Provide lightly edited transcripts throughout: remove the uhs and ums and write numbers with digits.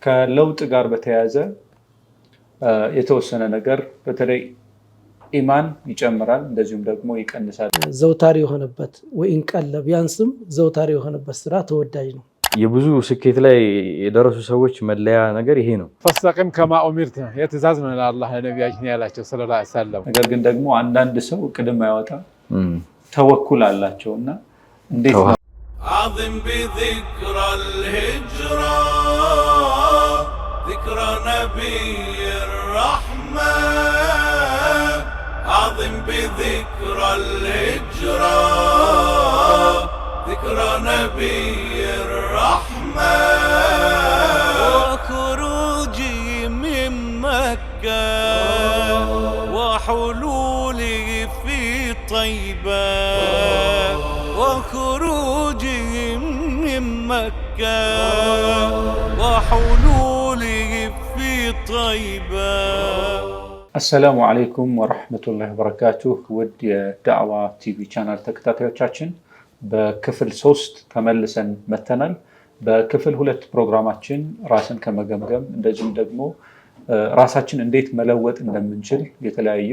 ከለውጥ ጋር በተያያዘ የተወሰነ ነገር በተለይ ኢማን ይጨምራል እንደዚሁም ደግሞ ይቀንሳል። ዘውታሪ የሆነበት ወይን ቀለ ቢያንስም ዘውታሪ የሆነበት ስራ ተወዳጅ ነው። የብዙ ስኬት ላይ የደረሱ ሰዎች መለያ ነገር ይሄ ነው። ፈስተቂም ከማ ኡሚርተ የትእዛዝ ነው አላህ ነብያችን ያላቸው ሰለላሁ ዐለይሂ ወሰለም። ነገር ግን ደግሞ አንዳንድ ሰው ቅድም ያወጣ ተወኩል አላቸውና እንዴት ነው عظم بذكرى الهجرة ذكرى نبي الرحمة عظم بذكرى الهجرة ذكرى نبي الرحمة وخروجي من مكة وحلولي في طيبة وخروجهم من مكة وحلولي في طيبة. السلام عليكم ورحمة الله وبركاته. ود دعوة تي في channel ተከታታዮቻችን በክፍል 3 ተመልሰን መተናል። በክፍል 2 ፕሮግራማችን ራስን ከመገምገም እንደዚሁም ደግሞ ራሳችን እንዴት መለወጥ እንደምንችል የተለያዩ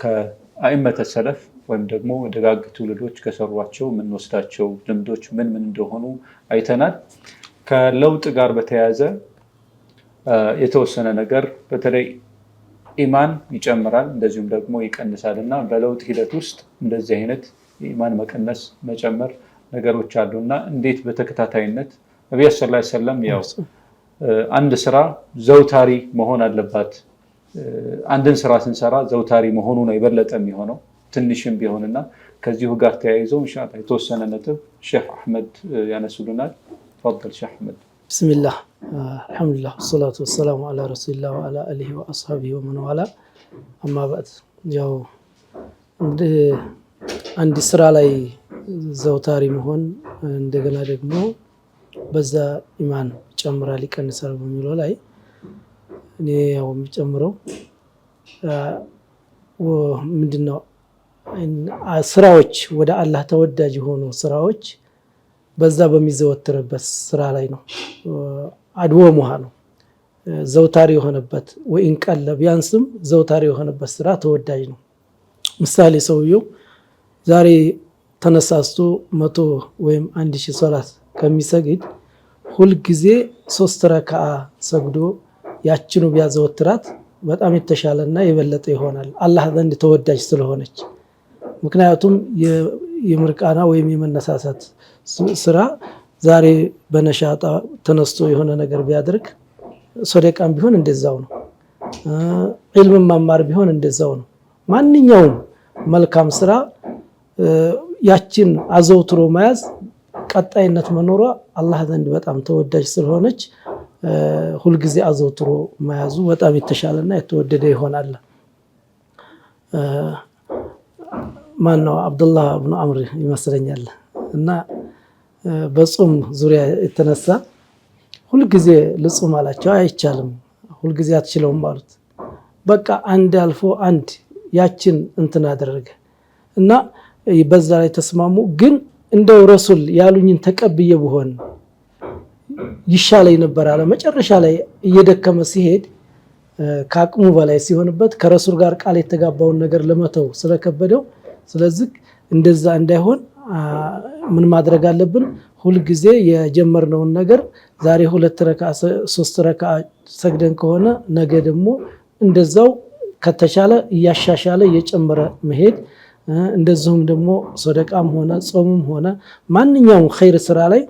ከአይመተ ሰለፍ ወይም ደግሞ ደጋግ ትውልዶች ከሰሯቸው የምንወስዳቸው ልምዶች ምን እንደሆኑ አይተናል። ከለውጥ ጋር በተያያዘ የተወሰነ ነገር በተለይ ኢማን ይጨምራል እንደዚሁም ደግሞ ይቀንሳልና በለውጥ ሂደት ውስጥ እንደዚህ አይነት ኢማን መቀነስ መጨመር ነገሮች አሉና እንዴት በተከታታይነት ነብዩ ሰለላሁ ዐለይሂ ወሰለም ያው አንድ ስራ ዘውታሪ መሆን አለባት። አንድን ስራ ስንሰራ ዘውታሪ መሆኑ ነው የበለጠ የሚሆነው ትንሽም ቢሆንና ከዚሁ ጋር ተያይዘው ኢንሻአላህ የተወሰነ ነጥብ ሼህ አህመድ ያነሱልናል። ተፈضل ሼህ አህመድ። ቢስሚላህ አልሐምዱሊላህ ወሰላቱ ወሰላሙ ዐላ ረሱሊላህ ወዐላ አሊሂ ወአስሐቢሂ ወመን ዋላ አማ በዕድ። ያው እንግዲህ አንድ ስራ ላይ ዘውታሪ መሆን እንደገና ደግሞ በዛ ኢማን ጨምራል ይቀንሳል በሚለው ላይ እኔ ያው የሚጨምረው ምንድነው ስራዎች ወደ አላህ ተወዳጅ የሆኑ ስራዎች በዛ በሚዘወትርበት ስራ ላይ ነው። አድወሙሃ ነው ዘውታሪ የሆነበት ወይን ቀለ ቢያንስም ዘውታሪ የሆነበት ስራ ተወዳጅ ነው። ምሳሌ ሰውየው ዛሬ ተነሳስቶ 100 ወይም 1000 ሶላት ከሚሰግድ ሁል ጊዜ 3 ረካዓ ሰግዶ ያችኑ ቢያዘወትራት በጣም የተሻለና የበለጠ ይሆናል አላህ ዘንድ ተወዳጅ ስለሆነች። ምክንያቱም የምርቃና ወይም የመነሳሳት ስራ ዛሬ በነሻጣ ተነስቶ የሆነ ነገር ቢያደርግ ሶደቃም ቢሆን እንደዛው ነው። ዒልም ማማር ቢሆን እንደዛው ነው። ማንኛውም መልካም ስራ ያችን አዘውትሮ መያዝ ቀጣይነት መኖሯ አላህ ዘንድ በጣም ተወዳጅ ስለሆነች ሁል ጊዜ አዘውትሮ መያዙ በጣም የተሻለና የተወደደ ይሆናል። ማነው አብዱላህ ኢብኑ አምር ይመስለኛል እና በጾም ዙሪያ የተነሳ ሁል ጊዜ ልጾም አላቸው። አይቻልም ሁል ጊዜ አትችለውም ማለት በቃ አንድ አልፎ አንድ ያችን እንትን አደረገ እና በዛ ላይ ተስማሙ። ግን እንደው ረሱል ያሉኝን ተቀብዬ ብሆን ይሻለኝ ነበር አለ። መጨረሻ ላይ እየደከመ ሲሄድ ከአቅሙ በላይ ሲሆንበት ከረሱል ጋር ቃል የተጋባውን ነገር ለመተው ስለከበደው ስለዚህ እንደዛ እንዳይሆን ምን ማድረግ አለብን? ሁል ጊዜ የጀመርነውን ነገር ዛሬ 2 ረካዓ 3 ረካዓ ሰግደን ከሆነ ነገ ደግሞ እንደዛው ከተሻለ እያሻሻለ እየጨመረ መሄድ። እንደዚሁም ደግሞ ሶደቃም ሆነ ጾምም ሆነ ማንኛውም ኸይር ስራ ላይ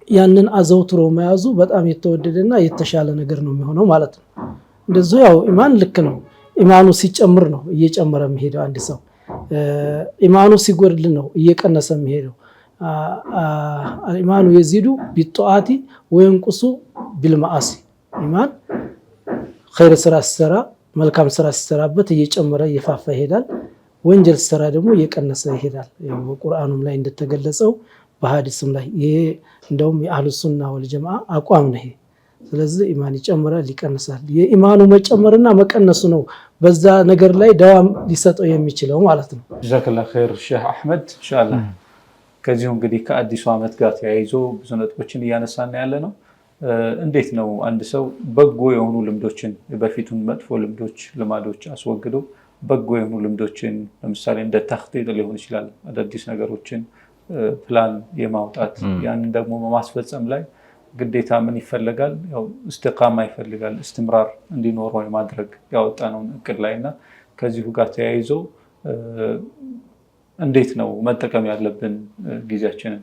ያንን አዘውትሮ መያዙ በጣም የተወደደና የተሻለ ነገር ነው የሚሆነው ማለት ነው። እንደዚሁ ያው ኢማን ልክ ነው። ኢማኑ ሲጨምር ነው እየጨመረ የሚሄደው። አንድ ሰው ኢማኑ ሲጎድል ነው እየቀነሰ የሚሄደው። ኢማኑ የዚዱ ቢጧአቲ ወይንቁሱ ቢልማአሲ። ኢማን ኸይር ስራ ሲሰራ መልካም ስራ ሲሰራበት እየጨመረ እየፋፋ ይሄዳል። ወንጀል ሲሰራ ደግሞ እየቀነሰ ይሄዳል። ያው በቁርአኑም ላይ እንደተገለጸው በሐዲስም ላይ ይሄ እንደውም የአህሉ ሱና ወልጀማዓ አቋም ነው። ስለዚህ ኢማን ይጨምራል ይቀንሳል። የኢማኑ መጨመርና መቀነሱ ነው በዛ ነገር ላይ ዳዋም ሊሰጠው የሚችለው ማለት ነው። ጀዛከላሁ ኸይር ሼህ አህመድ። ኢንሻአላህ ከዚሁ እንግዲህ ከአዲሱ ዓመት ጋር ተያይዞ ብዙ ነጥቦችን እያነሳን ያለ ነው። እንዴት ነው አንድ ሰው በጎ የሆኑ ልምዶችን በፊቱን መጥፎ ልምዶች ልማዶች አስወግዶ በጎ የሆኑ ልምዶችን ለምሳሌ እንደ ተኽጢጥ ሊሆን ይችላል አዳዲስ ነገሮችን ፕላን የማውጣት ያንን ደግሞ በማስፈጸም ላይ ግዴታ ምን ይፈልጋል? ያው እስትቃማ ይፈልጋል። እስትምራር እንዲኖረው የማድረግ ያወጣነው እቅድ ላይና ከዚሁ ጋር ተያይዞ እንዴት ነው መጠቀም ያለብን ጊዜያችንን?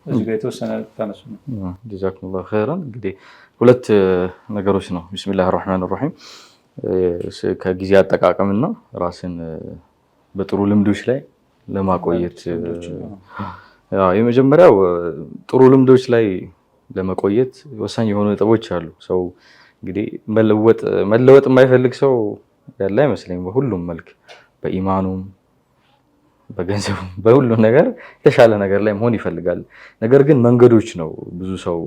እዚህ ጋር የተወሰነ ታነሱ ነው። ጀዛኩሙላሁ ኸይራን። እንግዲህ ሁለት ነገሮች ነው። ቢስሚላሂር ረህማኒር ረሂም ከጊዜ አጠቃቀምና ራስን በጥሩ ልምዶች ላይ ለማቆየት የመጀመሪያው ጥሩ ልምዶች ላይ ለመቆየት ወሳኝ የሆኑ ነጥቦች አሉ። ሰው እንግዲህ መለወጥ የማይፈልግ ሰው ያለ አይመስለኝም። በሁሉም መልክ በኢማኑም በገንዘቡም በሁሉም ነገር የተሻለ ነገር ላይ መሆን ይፈልጋል። ነገር ግን መንገዶች ነው ብዙ ሰው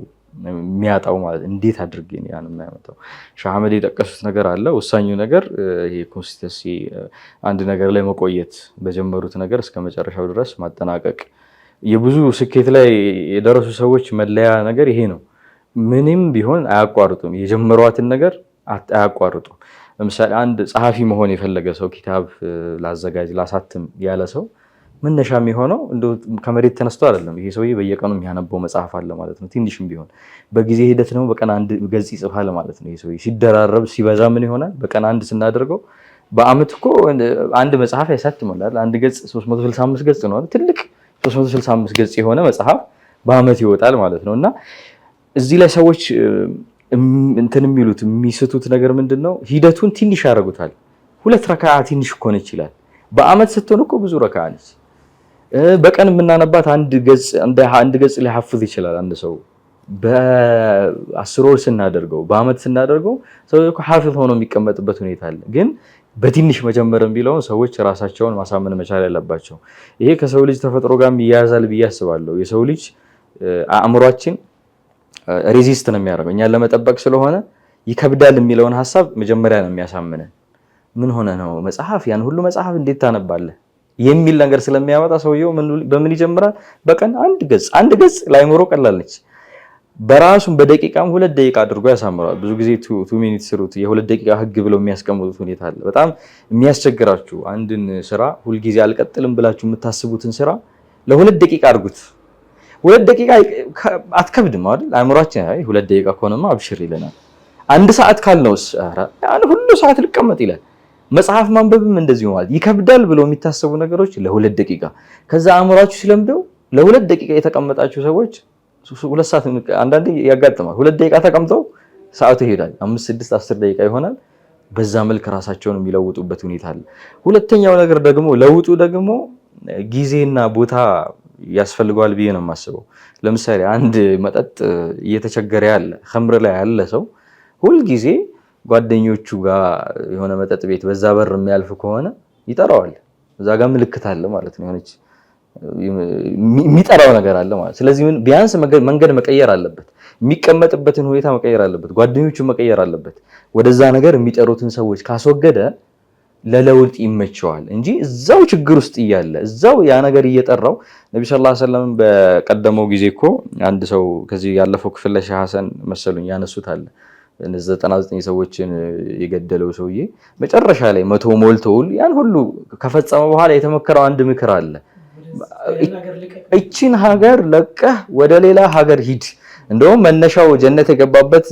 የሚያጣው ማለት እንዴት አድርጌ ነው ያን የማያመጣው? ሼህ አህመድ የጠቀሱት ነገር አለ። ወሳኙ ነገር ይሄ ኮንሲስተንሲ፣ አንድ ነገር ላይ መቆየት፣ በጀመሩት ነገር እስከ መጨረሻው ድረስ ማጠናቀቅ። የብዙ ስኬት ላይ የደረሱ ሰዎች መለያ ነገር ይሄ ነው። ምንም ቢሆን አያቋርጡም፣ የጀመሯትን ነገር አያቋርጡም። ለምሳሌ አንድ ጸሐፊ መሆን የፈለገ ሰው ኪታብ ላዘጋጅ ላሳትም ያለ ሰው መነሻ የሚሆነው እንደው ከመሬት ተነስቶ አይደለም። ይሄ ሰውዬ በየቀኑ የሚያነበው መጽሐፍ አለ ማለት ነው። ትንሽም ቢሆን በጊዜ ሂደት ነው። በቀን አንድ ገጽ ይጽፋል ማለት ነው። ይሄ ሰውዬ ሲደራረብ ሲበዛ ምን ይሆናል? በቀን አንድ ስናደርገው በአመት እኮ አንድ መጽሐፍ ያሳትማል። አንድ ገጽ 365 ገጽ ነው። ትልቅ 365 ገጽ የሆነ መጽሐፍ በአመት ይወጣል ማለት ነው። እና እዚህ ላይ ሰዎች እንትን የሚሉት የሚስቱት ነገር ምንድነው? ሂደቱን ትንሽ ያደርጉታል። 2 ረካዓ ትንሽ እኮ ነች ይላል። በአመት ስትሆን እኮ ብዙ ረካዓ ነች። በቀን የምናነባት አንድ ገጽ ሊሐፍዝ ይችላል አንድ ሰው። በ10 ወር ስናደርገው በአመት ስናደርገው ሰው እኮ ሐፊዝ ሆኖ የሚቀመጥበት ሁኔታ አለ። ግን በትንሽ መጀመርን ቢለውን ሰዎች ራሳቸውን ማሳመን መቻል ያለባቸው። ይሄ ከሰው ልጅ ተፈጥሮ ጋር ይያያዛል ብዬ አስባለሁ። የሰው ልጅ አእምሯችን ሬዚስት ነው የሚያደርገው እኛን ለመጠበቅ ስለሆነ ይከብዳል የሚለውን ሐሳብ መጀመሪያ ነው የሚያሳምነን። ምን ሆነ ነው መጽሐፍ ያን ሁሉ መጽሐፍ እንዴት ታነባለህ የሚል ነገር ስለሚያወጣ ሰውየው በምን ይጀምራል? በቀን አንድ ገጽ ላይምሮ ቀላል ነች። በራሱም በደቂቃም 2 ደቂቃ አድርጎ ያሳምራል። ብዙ ጊዜ 2 ሚኒትስ ሩት የ2 ደቂቃ ህግ ብለው የሚያስቀምጡት ሁኔታ አለ። በጣም የሚያስቸግራችሁ አንድን ስራ ሁልጊዜ አልቀጥልም ብላችሁ የምታስቡትን ስራ ለ2 ደቂቃ አድርጉት። 2 ደቂቃ አትከብድም አይደል? አእምሯችን አይ 2 ደቂቃ ከሆነማ አብሽር ይለናል። 1 ሰዓት ካልነውስ ያን ሁሉ ሰዓት ልቀመጥ ይላል። መጽሐፍ ማንበብም እንደዚሁ ማለት ይከብዳል ብሎ የሚታሰቡ ነገሮች ለ2 ደቂቃ ከዛ አእምሯችሁ ሲለምደው ለ2 ደቂቃ የተቀመጣችሁ ሰዎች 2 ሰዓት አንዳንዴ ያጋጥማል። 2 ደቂቃ ተቀምጠው ሰዓቱ ይሄዳል። 5፣ 6፣ 10 ደቂቃ ይሆናል። በዛ መልክ ራሳቸውን የሚለውጡበት ሁኔታ አለ። ሁለተኛው ነገር ደግሞ ለውጡ ደግሞ ጊዜና ቦታ ያስፈልገዋል ብዬ ነው የማስበው። ለምሳሌ አንድ መጠጥ እየተቸገረ ያለ ኸምር ላይ ያለ ሰው ሁል ጊዜ ጓደኞቹ ጋር የሆነ መጠጥ ቤት በዛ በር የሚያልፍ ከሆነ ይጠራዋል። እዛ ጋር ምልክት አለ ማለት ነው። የሆነች የሚጠራው ነገር አለ ማለት። ስለዚህ ቢያንስ መንገድ መቀየር አለበት፣ የሚቀመጥበትን ሁኔታ መቀየር አለበት፣ ጓደኞቹን መቀየር አለበት። ወደዛ ነገር የሚጠሩትን ሰዎች ካስወገደ ለለውጥ ይመቸዋል እንጂ እዛው ችግር ውስጥ እያለ እዛው ያ ነገር እየጠራው ነብዩ ሰለላሁ ዐለይሂ ወሰለም በቀደመው ጊዜ እኮ አንድ ሰው ከዚህ ያለፈው ክፍል ላይ ሼህ ሐሰን መሰሉኝ ያነሱት አለ 99 ሰዎችን የገደለው ሰውዬ መጨረሻ ላይ 100 ሞልተውል ያን ሁሉ ከፈጸመ በኋላ የተመከረው አንድ ምክር አለ። እቺን ሀገር ለቀህ ወደ ሌላ ሀገር ሂድ። እንደውም መነሻው ጀነት የገባበት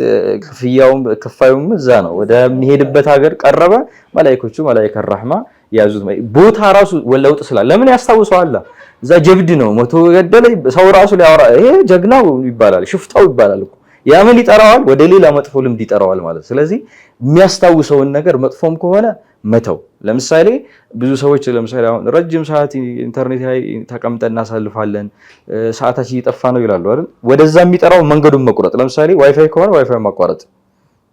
ክፋዩም እዛ ነው። ወደሚሄድበት ሀገር ቀረበ። መላእክቶቹ መላእክተ ረህማ ያዙት። ቦታ ራሱ ወለውጥ ስላለ ለምን ያስታውሰዋል? እዛ ጀብድ ነው 100 ገደለ ሰው ራሱ ሊያወራ ይሄ ጀግናው ይባላል፣ ሽፍታው ይባላል እኮ ያ ምን ይጠራዋል? ወደ ሌላ መጥፎ ልምድ ይጠራዋል ማለት። ስለዚህ የሚያስታውሰውን ነገር መጥፎም ከሆነ መተው። ለምሳሌ ብዙ ሰዎች ለምሳሌ አሁን ረጅም ሰዓት ኢንተርኔት ላይ ተቀምጠን እናሳልፋለን፣ ሰዓታችን እየጠፋ ነው ይላሉ አይደል? ወደዛ የሚጠራው መንገዱን መቁረጥ። ለምሳሌ ዋይፋይ ከሆነ ዋይፋይ ማቋረጥ፣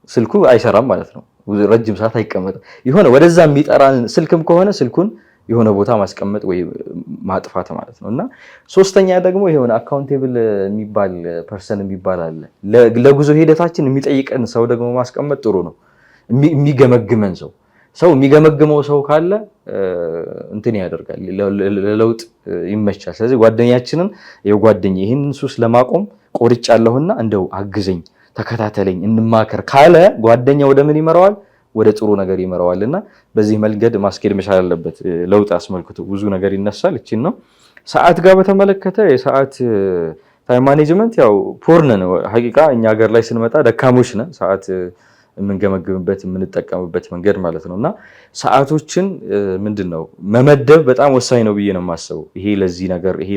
ስልኩ አይሰራም ማለት ነው። ረጅም ሰዓት አይቀመጥም። የሆነ ወደዛ የሚጠራን ስልክም ከሆነ ስልኩን የሆነ ቦታ ማስቀመጥ ወይ ማጥፋት ማለት ነው። እና ሶስተኛ ደግሞ የሆነ አካውንቴብል የሚባል ፐርሰን የሚባል አለ። ለጉዞ ሂደታችን የሚጠይቀን ሰው ደግሞ ማስቀመጥ ጥሩ ነው። የሚገመግመን ሰው የሚገመግመው ሰው ካለ እንትን ያደርጋል፣ ለለውጥ ይመቻል። ስለዚህ ጓደኛችንን ይሄንን ሱስ ለማቆም ቆርጫለሁና እንደው አግዘኝ ተከታተለኝ እንማከር ካለ ጓደኛ ወደ ምን ይመራዋል? ወደ ጥሩ ነገር ይመራዋልና በዚህ መንገድ ማስኬድ መቻል አለበት። ለውጥ አስመልክቶ ብዙ ነገር ይነሳል። እቺን ነው ሰዓት ጋር በተመለከተ የሰዓት ታይም ማኔጅመንት ያው ፖርን ነው ሐቂቃ እኛ ሀገር ላይ ስንመጣ ደካሞች ነን። ሰዓት የምንገመግምበት የምንጠቀምበት መንገድ ማለት ነውና ሰዓቶችን ምንድነው መመደብ በጣም ወሳኝ ነው ብዬ ነው የማስበው። ይሄ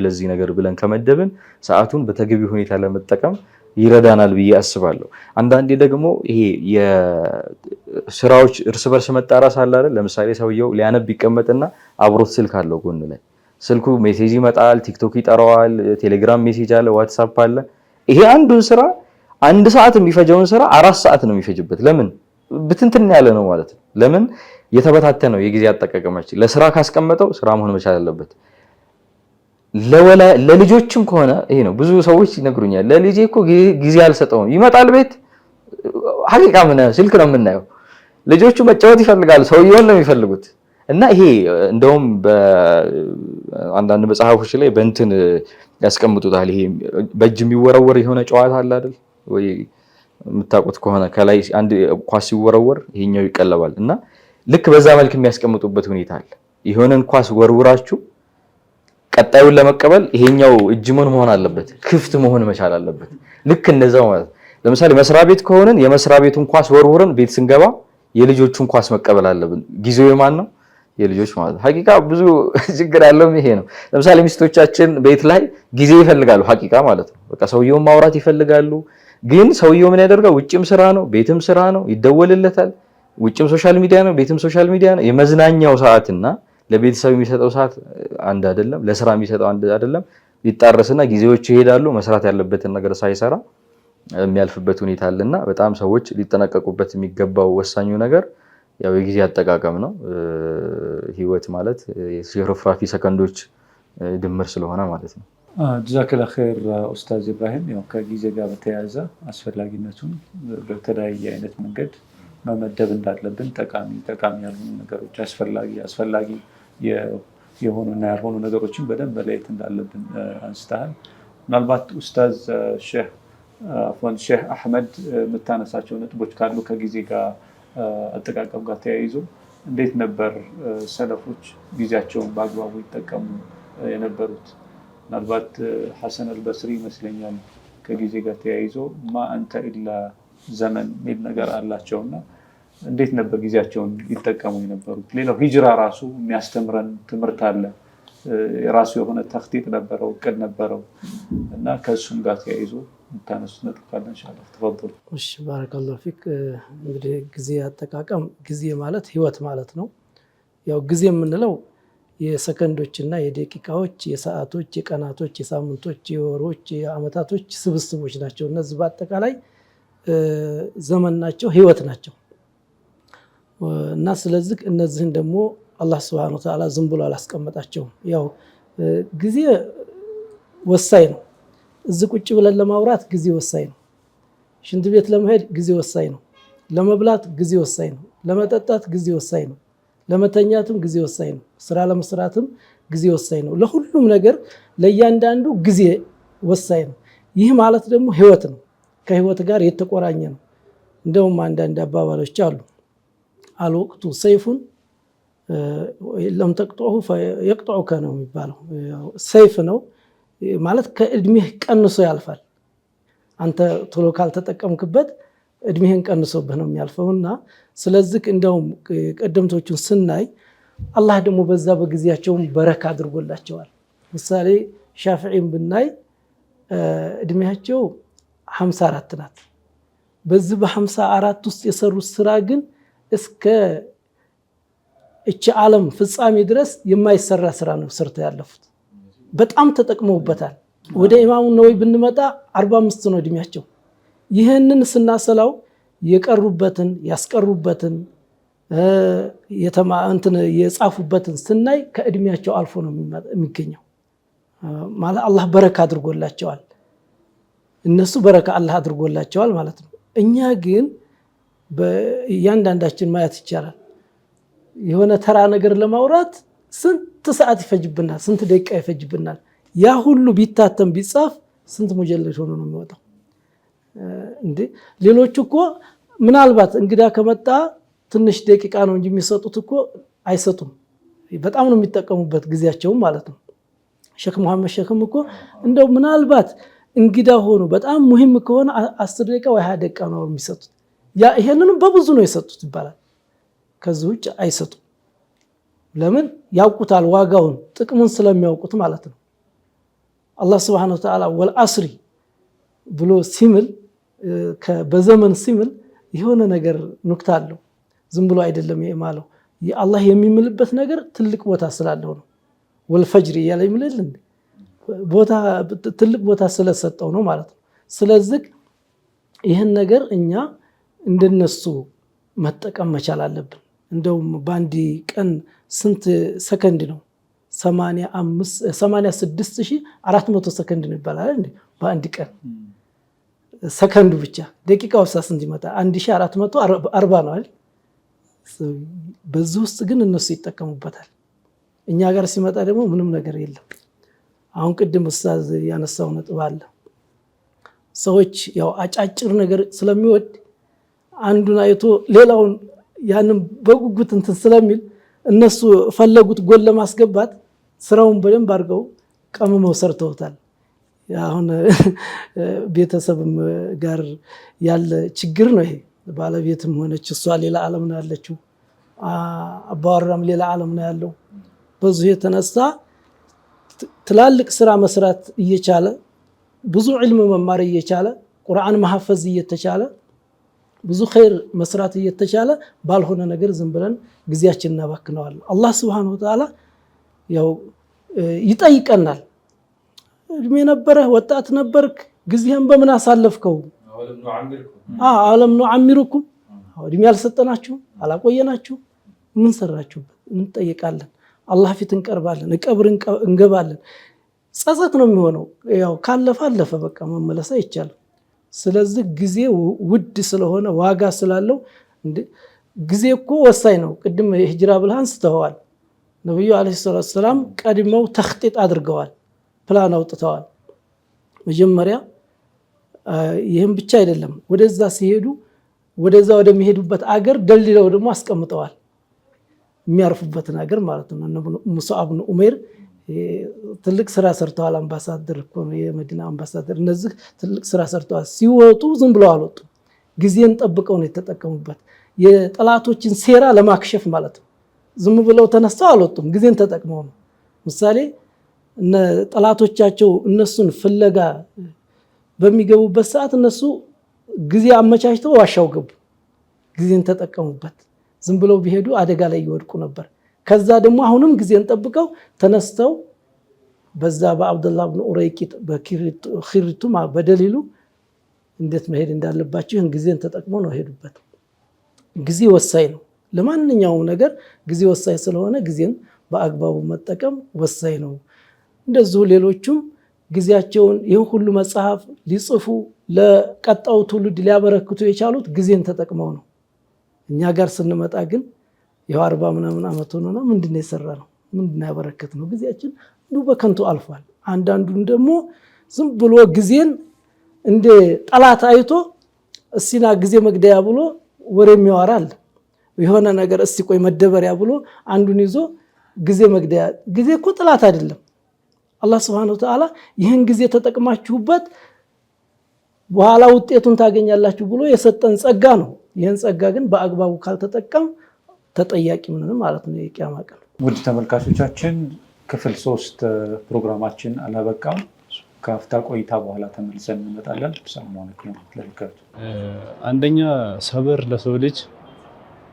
ለዚህ ነገር ብለን ከመደብን ሰዓቱን በተገቢ ሁኔታ ለመጠቀም ይረዳናል ብዬ አስባለሁ። አንዳንዴ ደግሞ ይሄ የስራዎች እርስ በርስ መጣራስ አለ አይደል? ለምሳሌ ሰውየው ሊያነብ ይቀመጥና አብሮት ስልክ አለው ጎን ላይ ስልኩ ሜሴጅ ይመጣል፣ ቲክቶክ ይጠራዋል፣ ቴሌግራም ሜሴጅ አለ፣ ዋትስአፕ አለ። ይሄ አንዱን ስራ 1 ሰዓት የሚፈጀውን ስራ 4 ሰዓት ነው የሚፈጅበት። ለምን? ብትንትን ያለ ነው ማለት ነው። ለምን? የተበታተነው የጊዜ አጠቃቀማችን። ለስራ ካስቀመጠው ስራ መሆን መቻል አለበት። ለልጆችም ከሆነ ይሄ ነው። ብዙ ሰዎች ይነግሩኛል ለልጄ እኮ ጊዜ አልሰጠውም። ይመጣል ቤት ሐቂቃ ምን ስልክ ነው የምናየው። ልጆቹ መጫወት ይፈልጋሉ፣ ሰውየውን ነው የሚፈልጉት። እና ይሄ እንደውም በአንዳንድ መጽሐፎች ላይ በእንትን ያስቀምጡታል። ይሄ በእጅ የሚወረወር የሆነ ጨዋታ አለ አይደል ወይ? የምታውቁት ከሆነ ከላይ አንድ ኳስ ሲወረወር ይሄኛው ይቀለባል። እና ልክ በዛ መልክ የሚያስቀምጡበት ሁኔታ አለ። የሆነን ኳስ ወርውራችሁ ቀጣዩን ለመቀበል ይሄኛው እጅ ምን መሆን አለበት? ክፍት መሆን መቻል አለበት። ልክ እንደዛው ማለት ለምሳሌ መስሪያ ቤት ከሆነን የመስሪያ ቤቱን ኳስ ወርውረን ቤት ስንገባ የልጆቹን ኳስ መቀበል አለብን። ጊዜው የማን ነው? የልጆች ማለት ሐቂቃ ብዙ ችግር ያለው ይሄ ነው። ለምሳሌ ሚስቶቻችን ቤት ላይ ጊዜ ይፈልጋሉ ሐቂቃ ማለት ነው። በቃ ሰውየውን ማውራት ይፈልጋሉ። ግን ሰውየው ምን ያደርጋል? ውጭም ስራ ነው፣ ቤትም ስራ ነው፣ ይደወልለታል። ውጭም ሶሻል ሚዲያ ነው፣ ቤትም ሶሻል ሚዲያ ነው። የመዝናኛው ሰዓትና ለቤተሰብ የሚሰጠው ሰዓት አንድ አይደለም፣ ለስራ የሚሰጠው አንድ አይደለም። ይጣረስና ጊዜዎች ይሄዳሉ። መስራት ያለበትን ነገር ሳይሰራ የሚያልፍበት ሁኔታ አለና በጣም ሰዎች ሊጠነቀቁበት የሚገባው ወሳኙ ነገር ያው የጊዜ አጠቃቀም ነው። ህይወት ማለት የሽርፍራፊ ሰከንዶች ድምር ስለሆነ ማለት ነው። ጀዛከላህ ኸይር ኡስታዝ ኢብራሂም። ያው ከጊዜ ጋር በተያያዘ አስፈላጊነቱን በተለያየ አይነት መንገድ መመደብ እንዳለብን ጠቃሚ ያልሆኑ ነገሮች አስፈላጊ የሆኑና ያልሆኑ ነገሮችን በደንብ መለየት እንዳለብን አንስተሃል። ምናልባት ኡስታዝ ሼህ አህመድ የምታነሳቸው ነጥቦች ካሉ ከጊዜ ጋር አጠቃቀም ጋር ተያይዞ እንዴት ነበር ሰለፎች ጊዜያቸውን በአግባቡ ይጠቀሙ የነበሩት? ምናልባት ሐሰን አልበስሪ ይመስለኛል ከጊዜ ጋር ተያይዞ ማ አንተ ኢላ ዘመን የሚል ነገር አላቸውና እንዴት ነበር ጊዜያቸውን ይጠቀሙ የነበሩት? ሌላው ሂጅራ ራሱ የሚያስተምረን ትምህርት አለ። የራሱ የሆነ ተኽጢጥ ነበረው፣ እቅድ ነበረው እና ከእሱም ጋር ተያይዞ የምታነሱት ነጥብ ካለ ኢንሻአላህ ተፈضل። እሺ ባረከላሁ ፊክ። እንግዲህ ጊዜ አጠቃቀም ጊዜ ማለት ህይወት ማለት ነው። ያው ጊዜ የምንለው የሰከንዶችና የደቂቃዎች፣ የሰዓቶች፣ የቀናቶች፣ የሳምንቶች፣ የወሮች፣ የአመታቶች ስብስቦች ናቸው። እነዚህ በአጠቃላይ ዘመን ናቸው፣ ህይወት ናቸው እና ስለዚህ እነዚህን ደግሞ አላህ Subhanahu Wa Ta'ala ዝም ብሎ አላስቀመጣቸውም። ያው ጊዜ ወሳኝ ነው። እዚህ ቁጭ ብለን ለማውራት ጊዜ ወሳኝ ነው። ሽንት ቤት ለመሄድ ጊዜ ወሳኝ ነው። ለመብላት ጊዜ ወሳኝ ነው። ለመጠጣት ጊዜ ወሳኝ ነው። ለመተኛትም ጊዜ ወሳኝ ነው። ስራ ለመስራትም ጊዜ ወሳኝ ነው። ለሁሉም ነገር ለእያንዳንዱ ጊዜ ወሳኝ ነው። ይህ ማለት ደግሞ ህይወት ነው። ከህይወት ጋር የተቆራኘ ነው። እንደውም አንዳንድ አባባሎች አሉ። አልወቅቱ ሰይፉን ለም ተቅጠዑ ፈየቅጠዑከ ነው የሚባለው። ሰይፍ ነው ማለት ከእድሜህ ቀንሶ ያልፋል። አንተ ቶሎ ካልተጠቀምክበት እድሜህን ቀንሶብህ ነው የሚያልፈውና ስለዚህ እንደውም ቀደምቶቹን ስናይ አላህ ደግሞ በዛ በጊዜያቸው በረካ አድርጎላቸዋል። ምሳሌ ሻፊዒን ብናይ እድሜያቸው 54 ናት። በዚህ በ54 ውስጥ የሰሩት ስራ ግን እስከ እቺ ዓለም ፍጻሜ ድረስ የማይሰራ ስራ ነው ሰርተው ያለፉት። በጣም ተጠቅመውበታል። ወደ ኢማሙ ነወዊ ብንመጣ 45 ነው እድሜያቸው። ይህንን ስናሰላው የቀሩበትን ያስቀሩበትን የጻፉበትን ስናይ ከእድሜያቸው አልፎ ነው የሚገኘው። ማለት አላህ በረካ አድርጎላቸዋል። እነሱ በረካ አላህ አድርጎላቸዋል ማለት ነው። እኛ ግን በእያንዳንዳችን ማየት ይቻላል። የሆነ ተራ ነገር ለማውራት ስንት ሰዓት ይፈጅብናል፣ ስንት ደቂቃ ይፈጅብናል። ያ ሁሉ ቢታተም ቢጻፍ ስንት ሙጀለድ ሆኖ ነው የሚወጣው? እንዴ ሌሎቹ እኮ ምናልባት እንግዳ ከመጣ ትንሽ ደቂቃ ነው እንጂ የሚሰጡት እኮ አይሰጡም። በጣም ነው የሚጠቀሙበት ጊዜያቸው ማለት ነው። ሼክ መሐመድ ሼክም እኮ እንደው ምናልባት እንግዳ ሆኖ በጣም ሙሂም ከሆነ 10 ደቂቃ ወይ 20 ደቂቃ ነው የሚሰጡት። ያ ይሄንንም በብዙ ነው የሰጡት ይባላል። ከዚህ ውጭ አይሰጡም። ለምን? ያውቁታል ዋጋውን ጥቅሙን ስለሚያውቁት ማለት ነው። አላህ Subhanahu Wa Ta'ala ወልአስሪ ብሎ ሲምል በዘመን ሲምል የሆነ ነገር ኑክታ አለው። ዝም ብሎ አይደለም የማለው አላህ የሚምልበት ነገር ትልቅ ቦታ ስላለው ነው። ወልፈጅር ያለ ይምልል ቦታ ትልቅ ቦታ ስለሰጠው ነው ማለት ነው። ስለዚህ ይሄን ነገር እኛ እንደነሱ መጠቀም መቻል አለብን። እንደውም ባንዲ ቀን ስንት ሰከንድ ነው? 86400 ሰከንድ ነው ይባላል እንዴ በአንድ ቀን ሰከንዱ ብቻ። ደቂቃው ስንት ይመጣ? 1440 ነው አይደል? በዚህ ውስጥ ግን እነሱ ይጠቀሙበታል። እኛ ጋር ሲመጣ ደግሞ ምንም ነገር የለም። አሁን ቅድም ኡስታዝ ያነሳው ነጥብ አለ። ሰዎች ያው አጫጭር ነገር ስለሚወድ አንዱን አይቶ ሌላውን ያንን በጉጉት እንትን ስለሚል እነሱ ፈለጉት ጎል ለማስገባት ስራውን በደንብ አድርገው ቀመመው ሰርተውታል። አሁን ቤተሰብም ጋር ያለ ችግር ነው ይሄ። ባለቤትም ሆነች እሷ ሌላ ዓለም ነው ያለችው፣ አባወራም ሌላ ዓለም ነው ያለው። በዚህ የተነሳ ትላልቅ ስራ መስራት እየቻለ ብዙ ዒልም መማር እየቻለ ቁርአን ማሐፈዝ እየተቻለ ብዙ ኸይር መስራት እየተቻለ ባልሆነ ነገር ዝም ብለን ጊዜያችንን እናባክነዋለን። አላህ Subhanahu Wa Ta'ala ያው ይጠይቀናል። እድሜ ነበርህ ወጣት ነበርክ ጊዜህን በምን አሳለፍከው? አለም ነው አሚሩኩም እድሜ ያልሰጠናችሁ አላቆየናችሁ ምን ሰራችሁበት? እንጠይቃለን። አላህ ፊት እንቀርባለን፣ ቀብር እንገባለን። ጸጸት ነው የሚሆነው። ያው ካለፈ አለፈ በቃ መመለስ አይቻልም። ስለዚህ ጊዜ ውድ ስለሆነ ዋጋ ስላለው ጊዜ እኮ ወሳኝ ነው። ቅድም ሂጅራ ብለህ አንስተዋል። ነብዩ አለይሂ ሰላቱ ሰላም ቀድመው ተኽጢጥ አድርገዋል፣ ፕላን አውጥተዋል። መጀመሪያ ይህም ብቻ አይደለም፣ ወደዛ ሲሄዱ ወደዛ ወደሚሄዱበት አገር ደልለው ደግሞ አስቀምጠዋል። የሚያርፉበትን አገር ማለት ነው። ሙስዓብ ብን ዑመይር ትልቅ ስራ ሰርተዋል። አምባሳደር እኮ ነው የመዲና አምባሳደር። እነዚህ ትልቅ ስራ ሰርተዋል። ሲወጡ ዝም ብለው አልወጡም። ጊዜን ጠብቀው ነው የተጠቀሙበት። የጠላቶችን ሴራ ለማክሸፍ ማለት ነው። ዝም ብለው ተነስተው አልወጡም። ጊዜን ተጠቅመው ነው። ምሳሌ ጠላቶቻቸው እነሱን ፍለጋ በሚገቡበት ሰዓት እነሱ ጊዜ አመቻችተው ዋሻው ገቡ። ጊዜን ተጠቀሙበት። ዝም ብለው ቢሄዱ አደጋ ላይ ይወድቁ ነበር። ከዛ ደግሞ አሁንም ጊዜን ጠብቀው ተነስተው በዛ በአብዱላህ ብን ኡረይቂጥ በኺሪቱማ በደሊሉ እንዴት መሄድ እንዳለባቸው ይህን ጊዜን ተጠቅመው ነው ሄዱበት። ጊዜ ወሳኝ ነው። ለማንኛውም ነገር ጊዜ ወሳኝ ስለሆነ ጊዜን በአግባቡ መጠቀም ወሳኝ ነው። እንደዚሁ ሌሎቹም ጊዜያቸውን ይህን ሁሉ መጽሐፍ ሊጽፉ ለቀጣው ትውልድ ሊያበረክቱ የቻሉት ጊዜን ተጠቅመው ነው። እኛ ጋር ስንመጣ ግን ያው 40 ምናምን አመት ሆኖና ምንድነው የሰራነው? ምንድነው ያበረከትነው? ጊዜያችን እንዱ በከንቱ አልፏል። አንዳንዱን ደግሞ ዝም ብሎ ጊዜን እንደ ጠላት አይቶ እስና ጊዜ መግደያ ብሎ ወሬ የሚያወራል። የሆነ ነገር እስቲ ቆይ መደበሪያ ብሎ አንዱን ይዞ ጊዜ መግደያ። ጊዜ እኮ ጠላት አይደለም። አላህ Subhanahu Wa Ta'ala ይህን ጊዜ ተጠቅማችሁበት በኋላ ውጤቱን ታገኛላችሁ ብሎ የሰጠን ጸጋ ነው። ይህን ጸጋ ግን በአግባቡ ካልተጠቀም ተጠያቂ ምንም ማለት ነው የቂያማ ቀን። ውድ ተመልካቾቻችን ክፍል 3 ፕሮግራማችን አላበቃም። ከአፍታ ቆይታ በኋላ ተመልሰን እንመጣለን። ሰላም አለይኩም ለልከቱ። አንደኛ ሰብር ለሰው ልጅ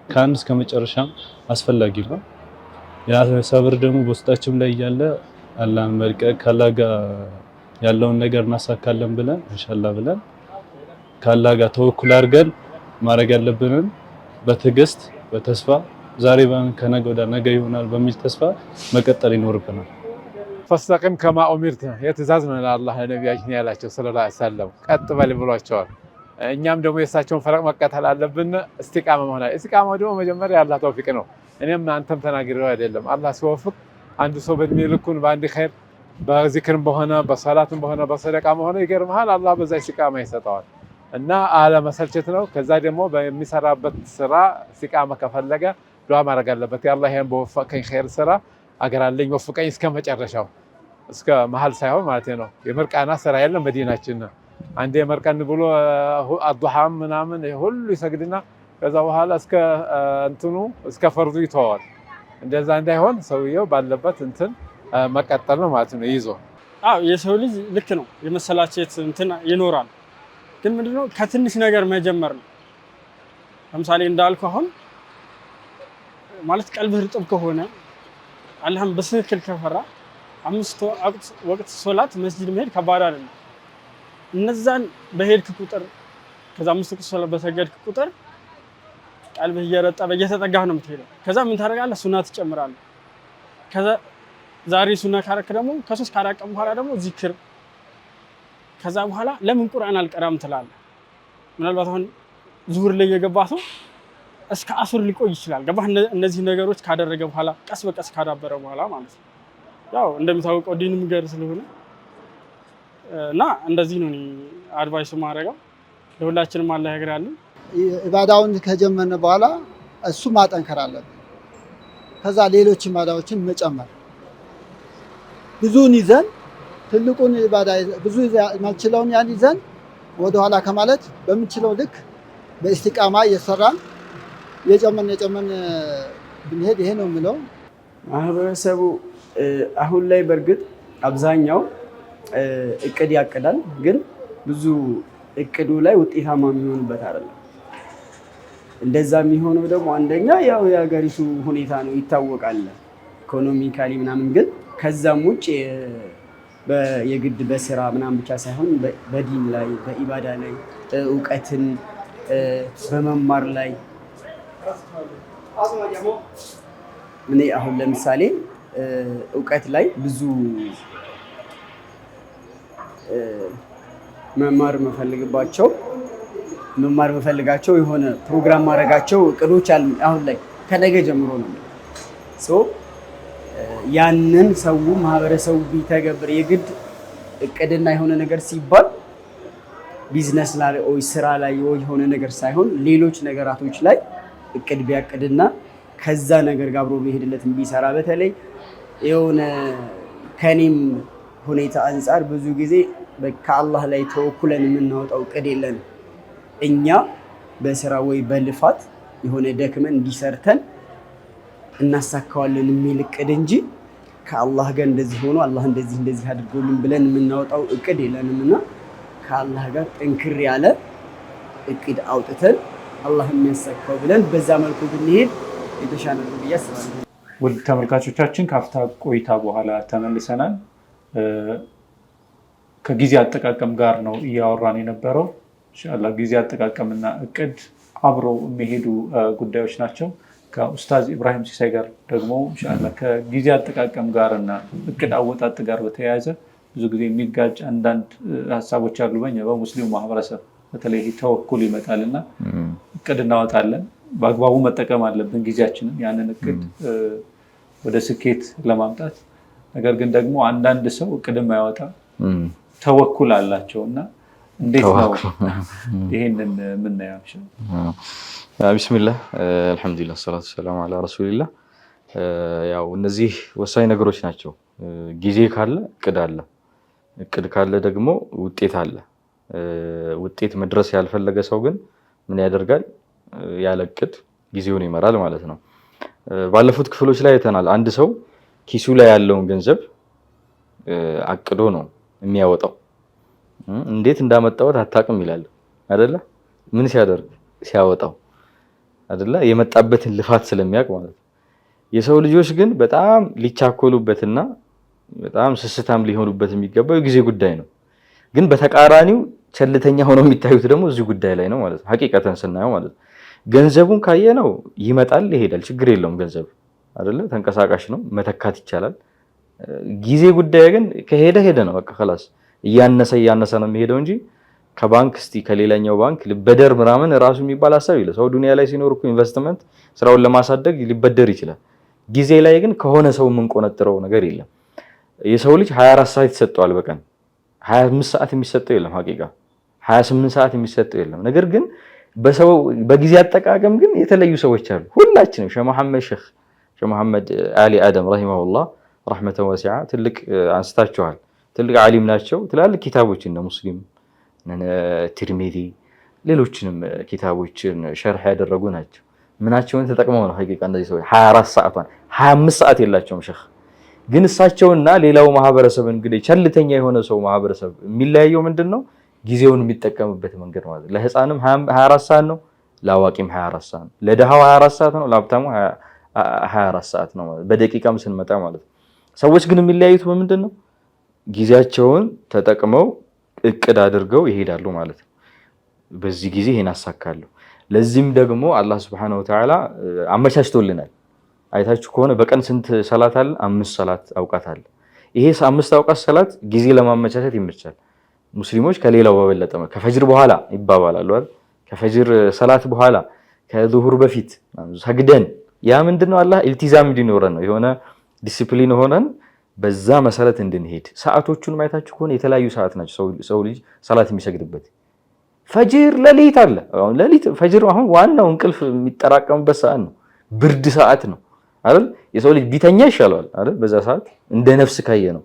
ከአንድ እስከ መጨረሻም አስፈላጊ ነው። ያ ሰብር ደግሞ በውስጣችን ላይ ያለ አላህን መልቀቅ ከአላህ ጋር ያለውን ነገር እናሳካለን ብለን ኢንሻአላህ ብለን ከአላህ ጋር ተወኩል አድርገን ማድረግ ያለብንን በትዕግስት በተስፋ ዛሬ ከነገ ወዲያ ነገ ይሆናል በሚል ተስፋ መቀጠል ይኖርብናል። ፈስተቂም ከማ ኡሚርተ የትእዛዝ ነው ለአላህ ነብያችን ያላቸው ሰለላሁ ዐለይሂ ወሰለም ቀጥ በል ብሏቸዋል። እኛም ደግሞ የእሳቸውን ፈለግ መከተል አለብን። እስቲቃማ መሆን አለ። እስቲቃማው ደግሞ መጀመሪያ የአላህ ተውፊቅ ነው። እኔም አንተም ተናግረው አይደለም። አላህ ሲወፍቅ አንዱ ሰው በእድሜ ልኩን በአንድ ኸይር በዚክርም በሆነ በሰላትም በሆነ በሰደቃም በሆነ ይገርምሃል አላህ በዛ እስቲቃማ ይሰጠዋል። እና አለመሰልቸት ነው። ከዛ ደግሞ በሚሰራበት ስራ ኢስቲቃማ ከፈለገ ዱዓ ማድረግ አለበት። ያአላህ ይሄን በወፈቀኝ ኸይር ስራ አገር አለኝ ወፍቀኝ እስከ መጨረሻው እስከ መሀል ሳይሆን ማለት ነው። የምርቃና ስራ የለም በዲናችን። አንዴ መርቀን ብሎ አዱሃም ምናምን ሁሉ ይሰግድና ከዛ በኋላ እስከ እንትኑ እስከ ፈርዱ ይተዋል። እንደዛ እንዳይሆን ሰውየው ባለበት እንትን መቀጠል ነው ማለት ነው ይዞ። የሰው ልጅ ልክ ነው የመሰላቸት እንትን ይኖራል። ግን ምንድነው ከትንሽ ነገር መጀመር ነው። ለምሳሌ እንዳልኩ አሁን ማለት ቀልብህ ርጥብ ከሆነ አላህን በትክክል ከፈራ 5 ወቅት ሶላት መስጂድ መሄድ ከባድ አይደለም። እነዛን በሄድክ ቁጥር ከዛ 5 ወቅት ሶላት በሰገድክ ቁጥር ቀልብህ እየረጠበ እየተጠጋህ ነው የምትሄደው። ከዛ ምን ታደርጋለህ? ሱና ትጨምራለህ። ከዛ ዛሬ ሱና ካረክ ደግሞ ከ3 4 ቀን በኋላ ደግሞ ዚክር። ከዛ በኋላ ለምን ቁርአን አልቀራም ትላለህ። ምናልባት አሁን ዙሁር ላይ የገባ ሰው እስከ አሱር ሊቆይ ይችላል። ገባህ? እነዚህ ነገሮች ካደረገ በኋላ ቀስ በቀስ ካዳበረ በኋላ ማለት ነው። ያው እንደሚታወቀው ዲንም ገር ስለሆነ እና እንደዚህ ነው አድቫይስ ማድረገው። ለሁላችንም አላህ ያግራልን። ኢባዳውን ከጀመርን በኋላ እሱ ማጠንከር አለብን። ከዛ ሌሎች ኢባዳዎችን መጨመር ብዙን ይዘን ትልቁን ኢባዳ ብዙ ማንችለውን ያን ይዘን ወደ ኋላ ከማለት በምንችለው ልክ በኢስቲቃማ እየሰራን የጨመን ብንሄድ ይሄ ነው የምለው። ማህበረሰቡ አሁን ላይ በእርግጥ አብዛኛው እቅድ ያቅዳል፣ ግን ብዙ እቅዱ ላይ ውጤታማ የሚሆንበት አይደለም። እንደዛ የሚሆነው ደግሞ አንደኛ ያው የሀገሪቱ ሁኔታ ነው ይታወቃል፣ ኢኮኖሚካሊ ምናምን። ግን ከዛም ውጭ የግድ በስራ ምናምን ብቻ ሳይሆን በዲን ላይ በኢባዳ ላይ እውቀትን በመማር ላይ እኔ አሁን ለምሳሌ እውቀት ላይ ብዙ መማር መፈልጋቸው የሆነ ፕሮግራም ማድረጋቸው እቅዶች አሉ። አሁን ላይ ከነገ ጀምሮ ነው ያንን ሰው ማህበረሰቡ ቢተገብር የግድ እቅድና የሆነ ነገር ሲባል ቢዝነስ ላይ ወይ ስራ ላይ ወይ የሆነ ነገር ሳይሆን ሌሎች ነገራቶች ላይ እቅድ ቢያቅድና ከዛ ነገር ጋር አብሮ ቢሄድለት ቢሰራ። በተለይ የሆነ ከኔም ሁኔታ አንፃር ብዙ ጊዜ ከአላህ ላይ ተወኩለን የምናወጣው እቅድ የለንም። እኛ በስራ ወይ በልፋት የሆነ ደክመን እንዲሰርተን እናሳካዋለን የሚል እቅድ እንጂ ከአላህ ጋር እንደዚህ ሆኖ አላህ እንደዚህ አድርጎልን ብለን የምናወጣው እቅድ የለንምና ከአላህ ጋር ጠንክር ያለ እቅድ አውጥተን አላህ የሚያሳካው ብለን በዛ መልኩ ብንሄድ የተሻለ ነው ብዬ አስባለሁ። ውድ ተመልካቾቻችን ካፍታ ቆይታ በኋላ ተመልሰናል። ከጊዜ አጠቃቀም ጋር ነው እያወራን የነበረው። ኢንሻአላህ ጊዜ አጠቃቀምና እቅድ አብረው የሚሄዱ ጉዳዮች ናቸው። ከኡስታዝ ኢብራሂም ሲሳይ ጋር ደግሞ ኢንሻአላህ ከጊዜ አጠቃቀም ጋር እና እቅድ አወጣጥ ጋር በተያያዘ ብዙ ጊዜ የሚጋጭ አንዳንድ ሀሳቦች አሉ። በሙስሊሙ ማህበረሰብ በተለይ ተወኩል ይመጣልና እቅድ እናወጣለን፣ በአግባቡ መጠቀም አለብን ጊዜያችንን ያንን እቅድ ወደ ስኬት ለማምጣት። ነገር ግን ደግሞ አንዳንድ ሰው እቅድ የማያወጣ ተወኩል አላቸው እና እንዴት ነው ይሄንን የምናየው? ቢስሚላህ አልሐምዱሊላህ ሰላቱ ሰላም አላ ረሱሊላህ። ያው እነዚህ ወሳኝ ነገሮች ናቸው። ጊዜ ካለ እቅድ አለ፣ እቅድ ካለ ደግሞ ውጤት አለ። ውጤት መድረስ ያልፈለገ ሰው ግን ምን ያደርጋል? ያለ እቅድ ጊዜውን ይመራል ማለት ነው። ባለፉት ክፍሎች ላይ አይተናል። አንድ ሰው ኪሱ ላይ ያለውን ገንዘብ አቅዶ ነው የሚያወጣው። እንዴት እንዳመጣው አታውቅም ይላል አይደለ? ምን ሲያደርግ ሲያወጣው አይደለ? የመጣበትን ልፋት ስለሚያውቅ ማለት ነው። የሰው ልጆች ግን በጣም ሊቻኮሉበትና በጣም ስስታም ሊሆኑበት የሚገባው የጊዜ ጉዳይ ነው። ግን በተቃራኒው ቸልተኛ ሆነው የሚታዩት ደግሞ እዚህ ጉዳይ ላይ ነው ማለት ነው። ሐቂቀተን ስናየው ማለት ነው። ገንዘቡን ካየነው ይመጣል ይሄዳል፣ ችግር የለውም። ገንዘብ አይደለ? ተንቀሳቃሽ ነው፣ መተካት ይቻላል። ጊዜ ጉዳይ ግን ከሄደ ሄደ ነው በቃ خلاص። እያነሰ ነው የሚሄደው እንጂ ከባንክ እስቲ ከሌላኛው ባንክ ልበደር ምናምን ራሱ የሚባል ሐሳብ የለ። ሰው ዱንያ ላይ ሲኖር እኮ ኢንቨስትመንት ስራውን ለማሳደግ ሊበደር ይችላል። ጊዜ ላይ ግን ከሆነ ሰው የምንቆነጥረው ነገር የለም። የሰው ልጅ 24 ሰዓት ይሰጠዋል በቀን 25 ሰዓት የሚሰጠው የለም ሐቂቃ 28 ሰዓት የሚሰጠው የለም። ነገር ግን በሰው በጊዜ አጠቃቀም ግን የተለዩ ሰዎች አሉ። ሁላችንም ሼህ መሐመድ አሊ አደም ረሂመሁላህ ረህመተን ወሲዓ ትልቅ አንስታቸዋል። ትልቅ ዓሊም ናቸው። ትላልቅ ኪታቦችን እነ ሙስሊም ትርሚዚ ሌሎችንም ኪታቦችን ሸርህ ያደረጉ ናቸው። ምናቸውን ተጠቅመው ነው ሐቂቃ እንደዚህ ሰዎች 24 ሰዓቷን 25 ሰዓት የላቸውም ሼህ። ግን እሳቸውና ሌላው ማህበረሰብ እንግዲህ ቸልተኛ የሆነ ሰው ማህበረሰብ የሚለያየው ምንድነው? ጊዜውን የሚጠቀምበት መንገድ ማለት ነው። ለህፃንም 24 ሰዓት ነው፣ ለአዋቂም 24 ሰዓት ነው። ለደሃው 24 ሰዓት ነው፣ ለሀብታሙ 24 ሰዓት ነው ማለት በደቂቃም ስንመጣ ማለት ነው። ሰዎች ግን የሚለያዩት በምንድነው? ጊዜያቸውን ተጠቅመው እቅድ አድርገው ይሄዳሉ ማለት ነው። በዚህ ጊዜ ይሄን አሳካለሁ። ለዚህም ደግሞ አላህ Subhanahu Wa Ta'ala አመቻችቶልናል። አይታችሁ ከሆነ በቀን ስንት ሰላት አለ? 5 ሰላት አውቃት አለ። ይሄ 5 አውቃት ሰላት ጊዜ ለማመቻቸት ይመቻል። ሙስሊሞች ከሌላው በበለጠ ከፈጅር በኋላ ይባባላሉ አይደል? ከፈጅር ሰላት በኋላ ከዙሁር በፊት ሰግደን ያ ምንድነው አላህ ኢልቲዛም እንዲኖረን ነው። የሆነ ዲሲፕሊን ሆነን በዛ መሰረት እንድንሄድ። ሰዓቶቹን ማየታችሁ ከሆነ የተለያዩ ሰዓት ናቸው ሰው ልጅ ሰላት የሚሰግድበት። ፈጅር ለሊት አለ። አሁን ለሊት ፈጅር አሁን ዋናው እንቅልፍ የሚጠራቀምበት ሰዓት ነው። ብርድ ሰዓት ነው አይደል? የሰው ልጅ ቢተኛ ይሻላል አይደል? በዛ ሰዓት እንደ ነፍስ ካየ ነው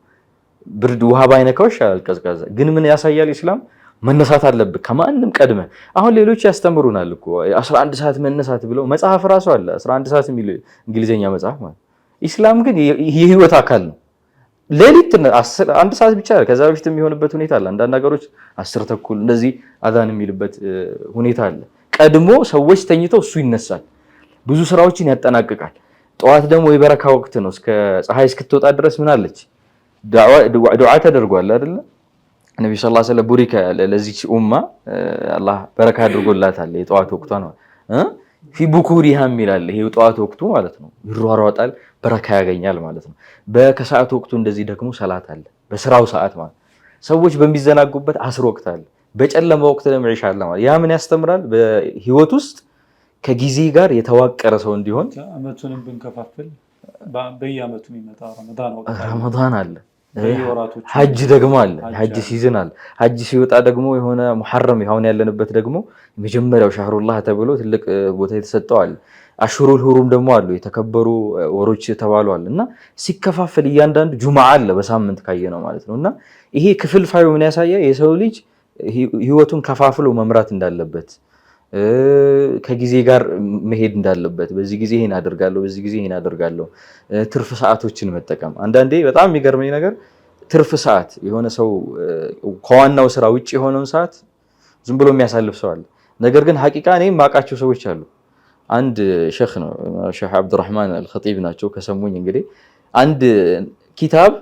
ብርድ ውሃ ባይነካው ይሻላል ቀዝቃዛ። ግን ምን ያሳያል ኢስላም? መነሳት አለብህ ከማንም ቀድመ። አሁን ሌሎች ያስተምሩናል እኮ 11 ሰዓት መነሳት ብለው መጽሐፍ ራሱ አለ 11 ሰዓት የሚል እንግሊዘኛ መጽሐፍ ማለት። ኢስላም ግን የህይወት አካል ነው። ሌሊት 1 ሰዓት ብቻ ከዛ በፊት የሚሆንበት ሁኔታ አለ። አንዳንድ ነገሮች 10 ተኩል እንደዚህ አዛን የሚልበት ሁኔታ አለ። ቀድሞ ሰዎች ተኝተው እሱ ይነሳል፣ ብዙ ስራዎችን ያጠናቅቃል። ጠዋት ደግሞ የበረካ ወቅት ነው። እስከ ፀሐይ እስክትወጣ ድረስ ምን አለች? ዱዓ ተደርጓል አይደል? ነብዩ ሰለላሁ ዐለይሂ ወሰለም ቡሪካ ለዚች ኡማ አላህ በረካ አድርጎላታል። የጠዋት ወቅቷ ነው ፊ ቡኩሪሃም ይላል። ይሄ የጠዋት ወቅቱ ማለት ነው። ይሯሯጣል፣ በረካ ያገኛል ማለት ነው። በከሰዓት ወቅቱ እንደዚህ ደግሞ ሰላት አለ። በስራው ሰዓት ማለት ሰዎች በሚዘናጉበት አስር ወቅት አለ። በጨለማ ወቅት ደግሞ ኢሻ አለ ማለት። ያ ምን ያስተምራል? በህይወት ውስጥ ከጊዜ ጋር የተዋቀረ ሰው እንዲሆን። አመቱንም ብንከፋፍል በየአመቱ የሚመጣ ረመዳን አለ፣ ሐጅ ደግሞ አለ፣ ሐጅ ሲዝን አለ። ሐጅ ሲወጣ ደግሞ የሆነ ሙሐረም አሁን ያለንበት ደግሞ የመጀመሪያው ሻህሩላህ ተብሎ ትልቅ ቦታ የተሰጠው አለ። አሽሩል ሁሩም ደግሞ አሉ፣ የተከበሩ ወሮች ተባሉ አለ። እና ሲከፋፈል እያንዳንዱ ጁምዓ አለ በሳምንት ካየነው ማለት ነው። እና ይሄ ክፍልፋዩ ምን ያሳያል? የሰው ልጅ ህይወቱን ከፋፍሎ መምራት እንዳለበት፣ ከጊዜ ጋር መሄድ እንዳለበት። በዚህ ጊዜ ይሄን አደርጋለሁ፣ በዚህ ጊዜ ይሄን አደርጋለሁ። ትርፍ ሰዓቶችን መጠቀም። አንዳንዴ በጣም የሚገርመኝ ነገር ትርፍ ሰዓት የሆነ ሰው ከዋናው ስራ ውጭ የሆነውን ሰዓት ዝም ብሎ የሚያሳልፍ ሰው አለ። ነገር ግን ሐቂቃ እኔ የማውቃቸው ሰዎች አሉ። አንድ ሼህ ነው፣ ሼህ አብዱራህማን አልኸጢብ ናቸው። ከሰሙኝ እንግዲህ አንድ ኪታብ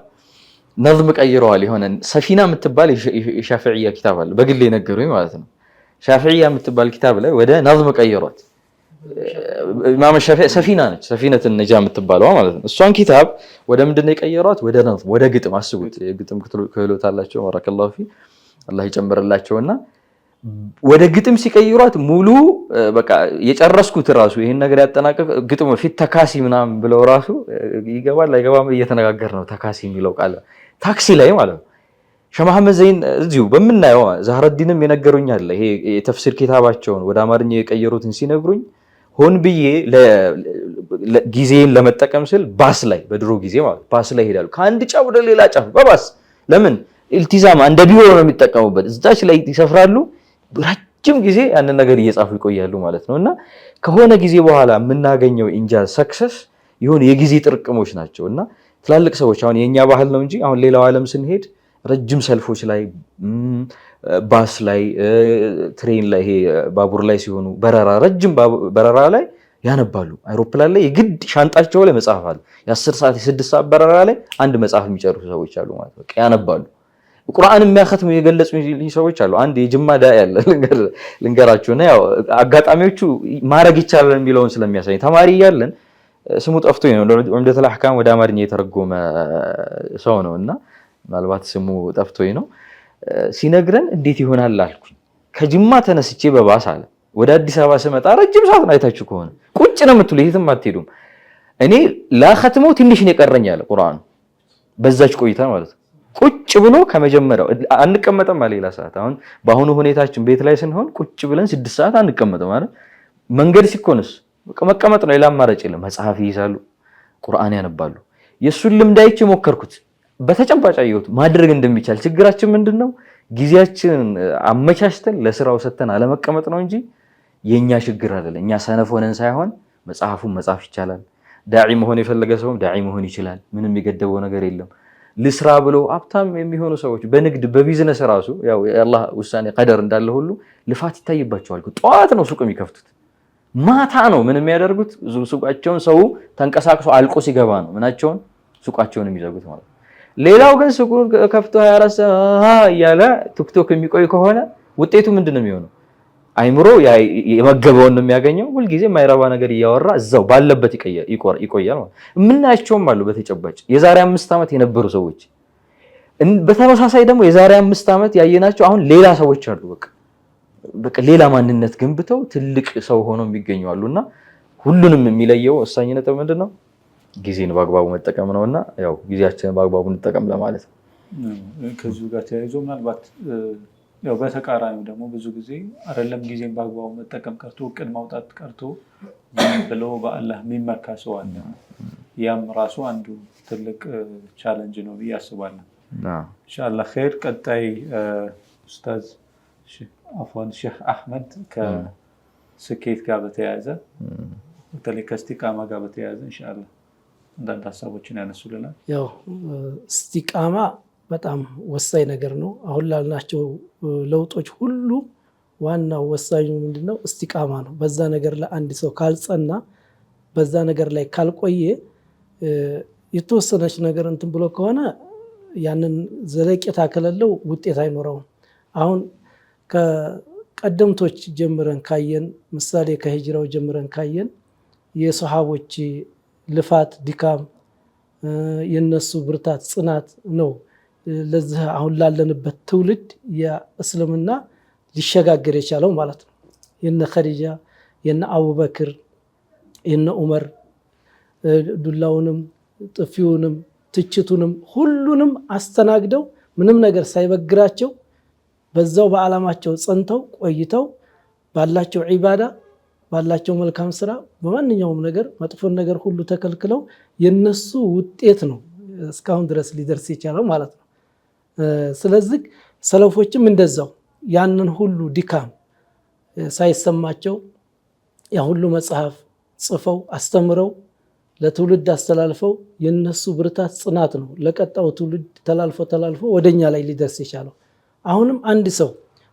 ነዝም ቀይረዋል። የሆነ ሰፊና የምትባል የሻፊዕያ ኪታብ አለ፣ በግሌ ነገሩኝ ማለት ነው። ሻፊዕያ የምትባል ኪታብ ላይ ወደ ነዝም ቀይሯት። ኢማም ሻፊዒ ሰፊና ነች፣ ሰፊነት ነጃ የምትባለዋ ማለት ነው። እሷን ኪታብ ወደ ምንድን ነው የቀየሯት? ወደ ነዝም፣ ወደ ግጥም። አስቡት፣ የግጥም ክህሎት አላቸው። ባረከላሁ ፊ አላህ ይጨምርላቸውና ወደ ግጥም ሲቀይሯት ሙሉ በቃ የጨረስኩት ራሱ ይሄን ነገር ያጠናቀቅ ግጥም ፊት ተካሲ ምናምን ብለው ራሱ ይገባል አይገባም እየተነጋገር ነው። ተካሲ የሚለው ቃል ታክሲ ላይ ማለት ነው። ሼህ መሐመድ ዘይን እዚሁ በምናየው ዛህረዲንም የነገሩኝ አለ። ይሄ የተፍሲር ኪታባቸውን ወደ አማርኛ የቀየሩትን ሲነግሩኝ ሆን ብዬ ጊዜን ለመጠቀም ስል ባስ ላይ በድሮ ጊዜ ማለት ባስ ላይ ሄዳሉ። ከአንድ ጫፍ ወደ ሌላ ጫፍ በባስ ለምን ኢልቲዛም እንደ ቢሮ ነው የሚጠቀሙበት። እዛች ላይ ይሰፍራሉ። ረጅም ጊዜ ያንን ነገር እየጻፉ ይቆያሉ ማለት ነው። እና ከሆነ ጊዜ በኋላ የምናገኘው ኢንጃዝ ሰክሰስ ይሁን የጊዜ ጥርቅሞች ናቸው። እና ትላልቅ ሰዎች አሁን የኛ ባህል ነው እንጂ አሁን ሌላው ዓለም ስንሄድ ረጅም ሰልፎች ላይ ባስ ላይ ትሬን ላይ ይሄ ባቡር ላይ ሲሆኑ ረጅም በረራ ላይ ያነባሉ። አይሮፕላን ላይ የግድ ሻንጣቸው ላይ መጽሐፍ አለ። የ10 ሰዓት የ6 ሰዓት በረራ ላይ አንድ መጽሐፍ የሚጨርሱ ሰዎች አሉ ማለት ነው። ያነባሉ። ቁርአን የሚያختሙ የገለጹ ሰዎች አሉ። አንድ የጅማ ዳኢ ያለ ልንገራችሁና ያው አጋጣሚዎቹ ማድረግ ይቻላል የሚለውን ስለሚያሳይ ተማሪ እያለን ስሙ ጠፍቶኝ ነው ዑምደቱል አህካም ወደ አማርኛ የተረጎመ ሰው ነውና ምናልባት ስሙ ጠፍቶኝ ነው ሲነግረን እንዴት ይሆናል አልኩኝ። ከጅማ ተነስቼ በባስ አለ ወደ አዲስ አበባ ስመጣ ረጅም ሰዓት ነው። አይታችሁ ከሆነ ቁጭ ነው የምትሉ የትም አትሄዱም። እኔ ላختመው ትንሽ ነው የቀረኝ አለ ቁርአን በዛች ቆይታ ማለት ነው። ቁጭ ብሎ ከመጀመሪያው አንቀመጥም ሌላ ሰዓት። አሁን በአሁኑ ሁኔታችን ቤት ላይ ስንሆን ቁጭ ብለን 6 ሰዓት አንቀመጥም ማለት መንገድ ሲኮንስ መቀመጥ ነው፣ ሌላ አማራጭ የለም። መጽሐፍ ይይዛሉ፣ ቁርአን ያነባሉ። የሱን ልምድ አይቼ ሞከርኩት፣ በተጨባጭ አየሁት ማድረግ እንደሚቻል። ችግራችን ምንድነው? ጊዜያችንን አመቻችተን ለስራው ሰተን አለመቀመጥ ነው እንጂ የኛ ችግር አይደለም። እኛ ሰነፍ ሆነን ሳይሆን መጽሐፉን መጻፍ ይቻላል። ዳዒ መሆን የፈለገ ሰው ዳዒ መሆን ይችላል። ምንም የገደበው ነገር የለም። ልስራ ብሎ ሀብታም የሚሆኑ ሰዎች በንግድ በቢዝነስ ራሱ ያው የአላህ ውሳኔ ቀደር እንዳለ ሁሉ ልፋት ይታይባቸዋል። ጠዋት ነው ሱቅ የሚከፍቱት፣ ማታ ነው ምን የሚያደርጉት? ሱቃቸውን ሰው ተንቀሳቅሶ አልቆ ሲገባ ነው ምናቸውን ሱቃቸውን የሚዘጉት ማለት ነው። ሌላው ግን ሱቁን ከፍቶ 24 ሰዓት እያለ ቲክቶክ የሚቆይ ከሆነ ውጤቱ ምንድነው የሚሆነው? አይምሮ የመገበውን ነው የሚያገኘው። ሁልጊዜ የማይረባ ነገር እያወራ እዛው ባለበት ይቆያል ማለት። የምናያቸውም አሉ በተጨባጭ የዛሬ 5 ዓመት የነበሩ ሰዎች፣ በተመሳሳይ ደግሞ የዛሬ 5 ዓመት ያየናቸው አሁን ሌላ ሰዎች አሉ። በቃ ሌላ ማንነት ገንብተው ትልቅ ሰው ሆነው የሚገኙ አሉና ሁሉንም የሚለየው ወሳኝ ነጥብ ምንድነው? ጊዜን በአግባቡ መጠቀም ነውና ያው ጊዜያችንን በአግባቡ እንጠቀም ለማለት ነው። ከዚሁ ጋር ተያይዞ ምናልባት ያው በተቃራኒው ደግሞ ብዙ ጊዜ አይደለም ጊዜን በአግባቡ መጠቀም ቀርቶ እቅድ ማውጣት ቀርቶ ብሎ በአላህ የሚመካ ሰው አለ። ያም ራሱ አንዱ ትልቅ ቻሌንጅ ነው ብዬ አስባለሁ። ኢንሻአላህ ኸይር። ቀጣይ ኡስታዝ ሼህ አህመድ ከስኬት ጋር በተያያዘ በተለይ ከእስቲቃማ ጋር በተያያዘ ኢንሻአላህ አንዳንድ ሀሳቦችን ያነሱልናል። ያው እስቲቃማ በጣም ወሳኝ ነገር ነው። አሁን ላልናቸው ለውጦች ሁሉ ዋናው ወሳኙ ምንድነው? እስቲቃማ ነው። በዛ ነገር ላይ አንድ ሰው ካልጸና፣ በዛ ነገር ላይ ካልቆየ፣ የተወሰነች ነገር እንትን ብሎ ከሆነ ያንን ዘለቄታ ከሌለው ውጤት አይኖረውም። አሁን ከቀደምቶች ጀምረን ካየን፣ ምሳሌ ከሂጅራው ጀምረን ካየን የሰሃቦች ልፋት ድካም፣ የነሱ ብርታት ጽናት ነው ለዚህ አሁን ላለንበት ትውልድ የእስልምና ሊሸጋገር የቻለው ማለት ነው። የነ ኸዲጃ የነ አቡበክር የነ ዑመር ዱላውንም ጥፊውንም ትችቱንም ሁሉንም አስተናግደው ምንም ነገር ሳይበግራቸው በዛው በዓላማቸው ጸንተው ቆይተው ባላቸው ዒባዳ ባላቸው መልካም ስራ በማንኛውም ነገር መጥፎን ነገር ሁሉ ተከልክለው የነሱ ውጤት ነው እስካሁን ድረስ ሊደርስ የቻለው ማለት ነው። ስለዚህ ሰለፎችም እንደዛው ያንን ሁሉ ድካም ሳይሰማቸው ያ ሁሉ መጽሐፍ ጽፈው አስተምረው ለትውልድ አስተላልፈው የነሱ ብርታት ጽናት ነው ለቀጣው ትውልድ ተላልፎ ወደኛ ላይ ሊደርስ የቻለው። አሁንም አንድ ሰው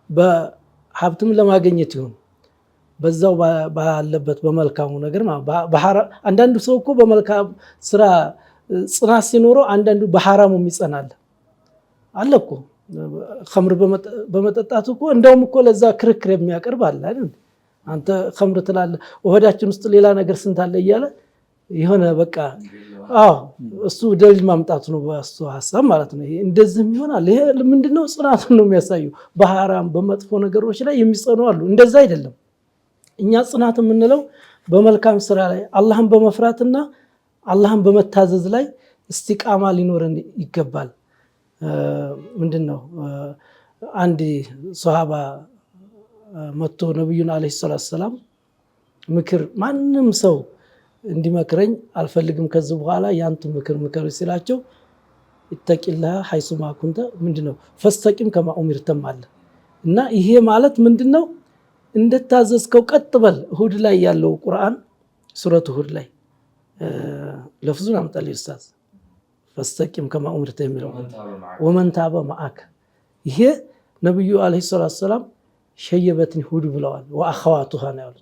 በሀብትም ለማግኘት ይሁን በዛው ባለበት በመልካሙ ነገር አንዳንዱ ሰው እኮ በመልካም ስራ ጽናት ሲኖረው አንዳንዱ በሐራሙ ይጸናል አለ እኮ። ኸምር በመጠጣቱ እኮ እንደውም እኮ ለዛ ክርክር የሚያቀርብ አለ አይደል? አንተ ኸምር ትላለህ ወዳችን ውስጥ ሌላ ነገር ስንት አለ እያለ የሆነ በቃ እሱ ደልጅ ማምጣቱ ነው በእሱ ሐሳብ ማለት ነው። ይሄ እንደዚህም ይሆናል። ይሄ ምንድነው? ጽናቱን ነው የሚያሳየው። በሐራም በመጥፎ ነገሮች ላይ የሚጸኑ አሉ። እንደዛ አይደለም። እኛ ጽናት የምንለው በመልካም ስራ ላይ አላህን በመፍራትና አላህን በመታዘዝ ላይ እስቲቃማ ሊኖረን ይገባል። ምንድነው? አንድ ሷሃባ መጥቶ ነብዩን አለይሂ ሰላቱ ሰላም ምክር ማንም ሰው እንዲመክረኝ አልፈልግም ከዚህ በኋላ ያንተ ምክር ሲላቸው ኢተቂላህ ሐይሱማ ኩንተ ምንድነው? ፈስተቂም ከማ ኡሚርተም አለ እና ይሄ ማለት ምንድነው? እንደታዘዝከው ቀጥ በል። እሁድ ላይ ያለው ቁርአን ሱረቱ እሁድ ላይ ለፍዙን አምጣልኝ ኡስታዝ። ፈስተቂም ከማ ኡሚርተ የሚለው ወመን ታበ ማአክ፣ ይሄ ነብዩ አለይሂ ሰላቱ ሰላም ሸየበትን ሁድ ብለዋል። ወአኸዋቱሃ ነው ያሉት።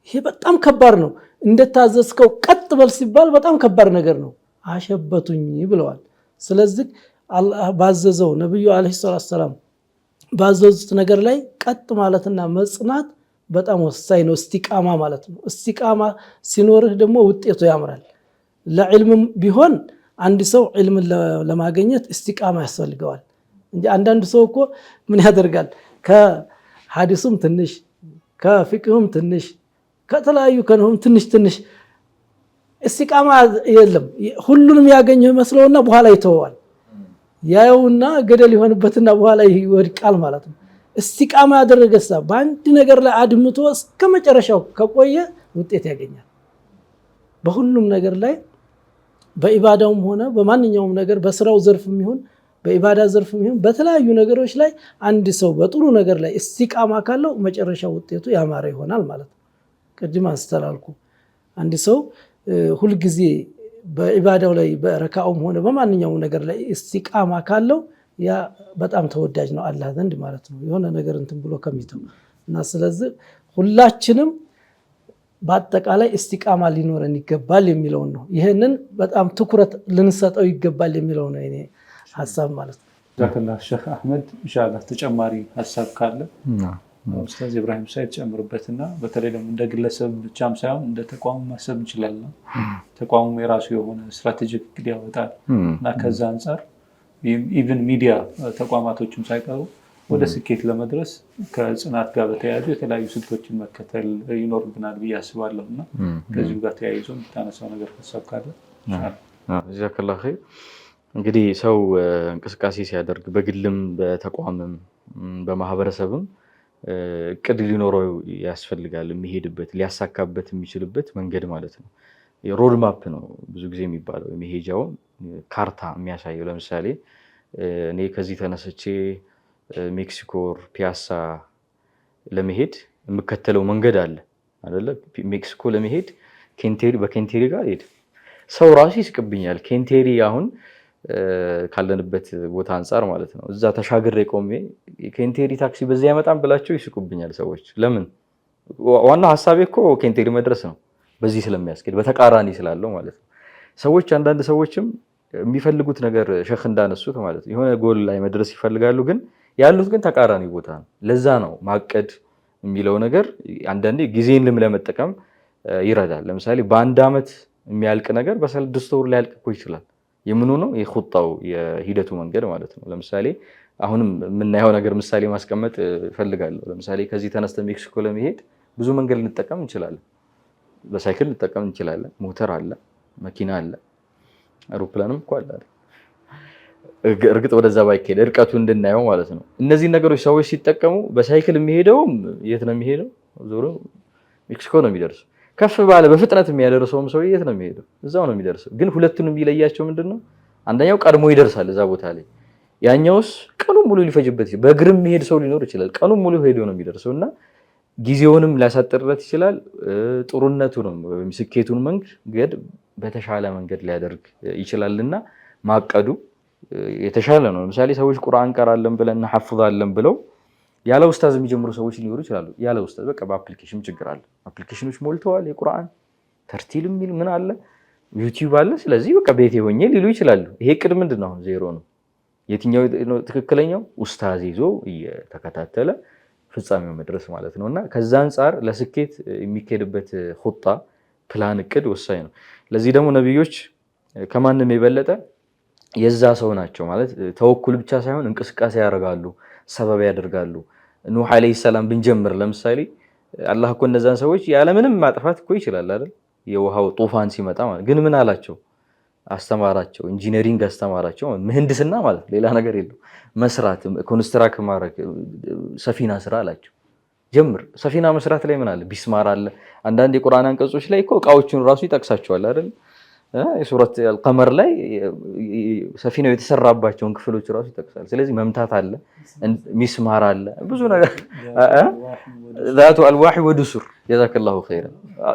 ይሄ በጣም ከባድ ነው። እንደታዘዝከው ቀጥ በል ሲባል በጣም ከባድ ነገር ነው። አሸበቱኝ ብለዋል። ስለዚህ አላህ ባዘዘው ነብዩ አለይሂ ሰላቱ ሰላም ባዘዙት ነገር ላይ ቀጥ ማለትና መጽናት በጣም ወሳኝ ነው። እስቲቃማ ማለት ነው። እስቲቃማ ሲኖርህ ደግሞ ውጤቱ ያምራል። ለዕልም ቢሆን አንድ ሰው ዕልምን ለማግኘት እስቲቃማ ያስፈልገዋል እንጂ አንዳንድ ሰው እኮ ምን ያደርጋል? ከሐዲሱም ትንሽ ከፊቅህም ትንሽ ከተለያዩ ከነውም ትንሽ እስቲቃማ የለም። ሁሉንም ያገኘው መስለውና በኋላ ይተዋል። ያየውና ገደል ይሆንበትና በኋላ ይወድቃል ማለት ነው። እስቲቃማ ያደረገ ሰው በአንድ ነገር ላይ አድምቶ እስከ መጨረሻው ከቆየ ውጤት ያገኛል። በሁሉም ነገር ላይ በኢባዳውም ሆነ በማንኛውም ነገር በስራው ዘርፍም ይሁን በኢባዳ ዘርፍም ይሁን በተለያዩ ነገሮች ላይ አንድ ሰው በጥሩ ነገር ላይ እስቲቃማ ካለው መጨረሻው ውጤቱ ያማረ ይሆናል ማለት ነው። ቅድም አስተላልኩ አንድ ሰው ሁሉ ጊዜ በኢባዳው ላይ በረካውም ሆነ በማንኛውም ነገር ላይ እስቲቃማ ካለው ያ በጣም ተወዳጅ ነው አላህ ዘንድ ማለት ነው። የሆነ ነገር እንትን ብሎ ከሚተው እና ስለዚህ ሁላችንም በአጠቃላይ እስቲቃማ ሊኖረን ይገባል የሚለው ነው። ይሄንን በጣም ትኩረት ልንሰጠው ይገባል የሚለው ነው እኔ ሐሳብ ማለት ነው። ጀዛከላህ ሼህ አህመድ ኢንሻአላህ ተጨማሪ ሐሳብ ካለ ኡስታዝ ኢብራሂም ሳይድ ጨምርበትና በተለይ ደግሞ እንደ ግለሰብ ብቻም ሳይሆን እንደ ተቋም ማሰብ እንችላለን። ተቋሙ የራሱ የሆነ ስትራቴጂክ እቅድ ያወጣል እና ከዛ አንፃር ኢቭን ሚዲያ ተቋማቶችም ሳይቀሩ ወደ ስኬት ለመድረስ ከጽናት ጋር በተያያዙ የተለያዩ ስልቶችን መከተል ይኖርብናል ብዬ አስባለሁ እና ከዚሁ ጋር ተያይዞ የምታነሳው ነገር ሐሳብ ካለ ጀዛከላህ ኸይር። እንግዲህ ሰው እንቅስቃሴ ሲያደርግ በግልም በተቋምም በማህበረሰብም እቅድ ሊኖረው ያስፈልጋል። የሚሄድበት ሊያሳካበት የሚችልበት መንገድ ማለት ነው። ሮድ ማፕ ነው ብዙ ጊዜ የሚባለው የሚሄጃውን ካርታ የሚያሳየው። ለምሳሌ እኔ ከዚህ ተነስቼ ሜክሲኮር ፒያሳ ለመሄድ የምከተለው መንገድ አለ አይደለ? ሜክሲኮ ለመሄድ በኬንቴሪ ጋር ሄድ ሰው ራሱ ይስቅብኛል። ኬንቴሪ አሁን ካለንበት ቦታ አንፃር ማለት ነው። እዛ ተሻግሬ ቆሜ ኬንቴሪ ታክሲ በዚህ ያመጣም ብላቸው ይስቁብኛል ሰዎች። ለምን? ዋናው ሐሳቤ እኮ ኬንቴሪ መድረስ ነው፣ በዚህ ስለሚያስኬድ በተቃራኒ ስላለው ማለት ነው። ሰዎች አንዳንድ ሰዎችም የሚፈልጉት ነገር ሸኽ እንዳነሱት ማለት ነው የሆነ ጎል ላይ መድረስ ይፈልጋሉ፣ ግን ያሉት ግን ተቃራኒ ቦታ ነው። ለዛ ነው ማቀድ የሚለው ነገር አንዳንዴ ጊዜን ለመጠቀም ይረዳል። ለምሳሌ በአንድ ዓመት የሚያልቅ ነገር በ6 ወር ሊያልቅ እኮ ይችላል። የምኑ ነው የኹጣው የሂደቱ መንገድ ማለት ነው። ለምሳሌ አሁንም የምናየው ነገር ምሳሌ ማስቀመጥ እፈልጋለሁ። ለምሳሌ ከዚህ ተነስተ ሜክሲኮ ለመሄድ ብዙ መንገድ ልንጠቀም እንችላለን። በሳይክል ልንጠቀም እንችላለን፣ ሞተር አለ፣ መኪና አለ፣ አውሮፕላንም እኮ አለ። እርግጥ ወደዛ ባይኬድ እርቀቱ እንድናየው ማለት ነው። እነዚህ ነገሮች ሰዎች ሲጠቀሙ በሳይክል የሚሄደውም የት ነው የሚሄደው? ዞሮ ሜክሲኮ ነው የሚደርሰው። ከፍ ባለ በፍጥነት የሚያደርሰውም ሰው የት ነው የሚሄደው? እዛው ነው የሚደርሰው። ግን ሁለቱንም የሚለያቸው ምንድነው? አንደኛው ቀድሞ ይደርሳል እዛ ቦታ ላይ፣ ያኛውስ ቀኑን ሙሉ ሊፈጅበት ይችላል። በእግርም የሚሄድ ሰው ሊኖር ይችላል። ቀኑን ሙሉ ሄዶ ነው የሚደርሰው እና ጊዜውንም ሊያሳጥርለት ይችላል። ጥሩነቱንም ወይም ስኬቱን መንገድ በተሻለ መንገድ ሊያደርግ ይችላልና ማቀዱ የተሻለ ነው። ለምሳሌ ሰዎች ቁርአን ቀራለን ብለን ሐፍዛለን ብለው ያለ ኡስታዝ የሚጀምሩ ሰዎች ሊኖሩ ይችላሉ። ያለ ኡስታዝ በቃ በአፕሊኬሽን ችግር አለ። አፕሊኬሽኖች ሞልተዋል። የቁርአን ተርቲል የሚል ምን አለ፣ ዩቲዩብ አለ። ስለዚህ በቃ ቤቴ ሆኜ ሊሉ ይችላሉ። ይሄ ቅድ ምንድነው? አሁን ዜሮ ነው። የትኛው ነው ትክክለኛው? ኡስታዝ ይዞ እየተከታተለ ፍጻሜው መድረስ ማለት ነውና ከዛ አንፃር ለስኬት የሚካሄድበት ኹጣ ፕላን እቅድ ወሳኝ ነው። ለዚህ ደግሞ ነብዮች ከማንም የበለጠ የዛ ሰው ናቸው ማለት ተወኩል ብቻ ሳይሆን እንቅስቃሴ ያደርጋሉ፣ ሰበብ ያደርጋሉ። ኑህ አለይሂ ሰላም ብንጀምር ለምሳሌ አላህ እኮ እነዛን ሰዎች ያለምንም ማጥፋት እኮ ይችላል አይደል? የውሃው ጡፋን ሲመጣ ማለት ግን ምን አላቸው? አስተማራቸው። ኢንጂነሪንግ አስተማራቸው። ምህንድስና ማለት ሌላ ነገር የለው። መስራት፣ ኮንስትራክት ማድረግ፣ ሰፊና ስራ አላቸው። ጀምር። ሰፊና መስራት ላይ ምን አለ? ቢስማር አለ። አንዳንድ የቁርአን አንቀጾች ላይ እኮ እቃዎቹን ራሱ ይጠቅሳቸዋል አይደል? የሱረት አልቀመር ላይ ሰፊናው የተሰራባቸውን ክፍሎች ራሱ ይጠቅሳል። ስለዚህ መምታት አለ፣ ሚስማር አለ፣ ብዙ ነገር ذات الواح ودسر جزاكالله خيرا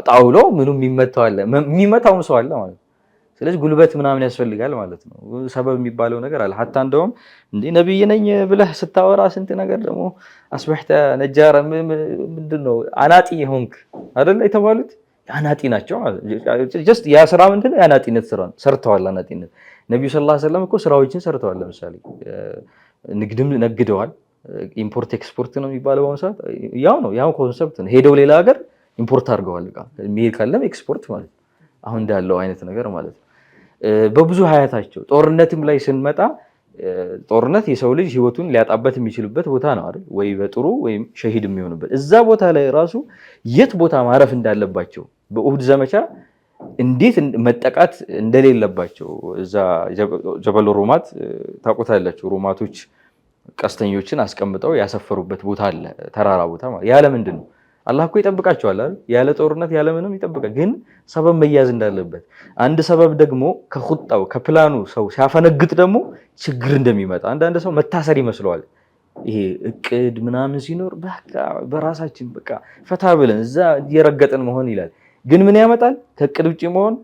ጣውላው ምኑ የሚመታው አለ፣ የሚመታውም ሰው አለ ማለት ነው። ስለዚህ ጉልበት ምናምን ያስፈልጋል ማለት ነው። ሰበብ የሚባለው ነገር አለ። ሐታ እንደውም እንዴ ነብይ ነኝ ብለህ ስታወራ ስንት ነገር ደግሞ አስበህተ ነጃራ ምንድነው አናጢ ሆንክ አይደል የተባሉት አናጢ ናቸው ማለት ጀስት ያ ስራ ምንድነው? የአናጢነት ስራ ሰርተዋል። አናጢነት ነብዩ ሰለላሁ ዐለይሂ ወሰለም እኮ ስራዎችን ሰርተዋል። ለምሳሌ ንግድም ነግደዋል። ኢምፖርት ኤክስፖርት ነው የሚባለው በአሁኑ ሰዓት ያው ኮንሰፕት ነው። ሄደው ሌላ ሀገር ኢምፖርት አድርገዋል። የሚሄድ ካለም ኤክስፖርት ማለት አሁን እንዳለው አይነት ነገር ማለት ነው። በብዙ ሀያታቸው ጦርነትም ላይ ስንመጣ ጦርነት የሰው ልጅ ህይወቱን ሊያጣበት የሚችልበት ቦታ ነው አይደል? ወይ በጥሩ ወይም ሸሂድ የሚሆንበት እዛ ቦታ ላይ ራሱ የት ቦታ ማረፍ እንዳለባቸው በኡሁድ ዘመቻ እንዴት መጠቃት እንደሌለባቸው እዛ ጀበል ሩማት ታውቁታላችሁ። ሩማቶች ቀስተኞችን አስቀምጠው ያሰፈሩበት ቦታ አለ፣ ተራራ ቦታ ማለት። ያለ ምንድን ነው? አላህ እኮ ይጠብቃቸዋል አይደል? ያለ ጦርነት ያለ ምንም ይጠብቃል። ግን ሰበብ መያዝ እንዳለበት አንድ ሰበብ ደግሞ ከኹጣው ከፕላኑ ሰው ሲያፈነግጥ ደግሞ ችግር እንደሚመጣ አንዳንድ ሰው መታሰር ይመስለዋል። ይሄ እቅድ ምናምን ሲኖር በቃ በራሳችን በቃ ፈታ ብለን እዛ እየረገጥን መሆን ይላል። ግን ምን ያመጣል? ከእቅድ ውጪ መሆን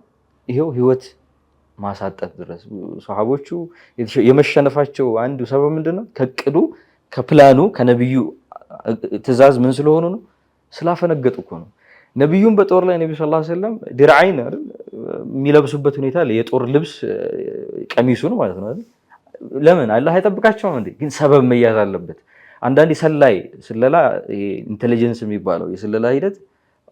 ይሄው ህይወት ማሳጠት ድረስ ሷሃቦቹ የመሸነፋቸው አንዱ ሰበብ ምንድነው? ከእቅዱ ከፕላኑ ከነብዩ ትእዛዝ ምን ስለሆኑ ነው? ስላፈነገጡ እኮ ነው። ነብዩም በጦር ላይ ነብዩ ሰለላሁ ዐለይሂ ወሰለም ድርዓይን አይደል የሚለብሱበት ሁኔታ አለ። የጦር ልብስ ቀሚሱን ማለት ነው አይደል? ለምን አላህ አይጠብቃቸውም እንዴ? ግን ሰበብ መያዝ አለበት። አንዳንዴ ስለላ ኢንተለጀንስ የሚባለው የስለላ ሂደት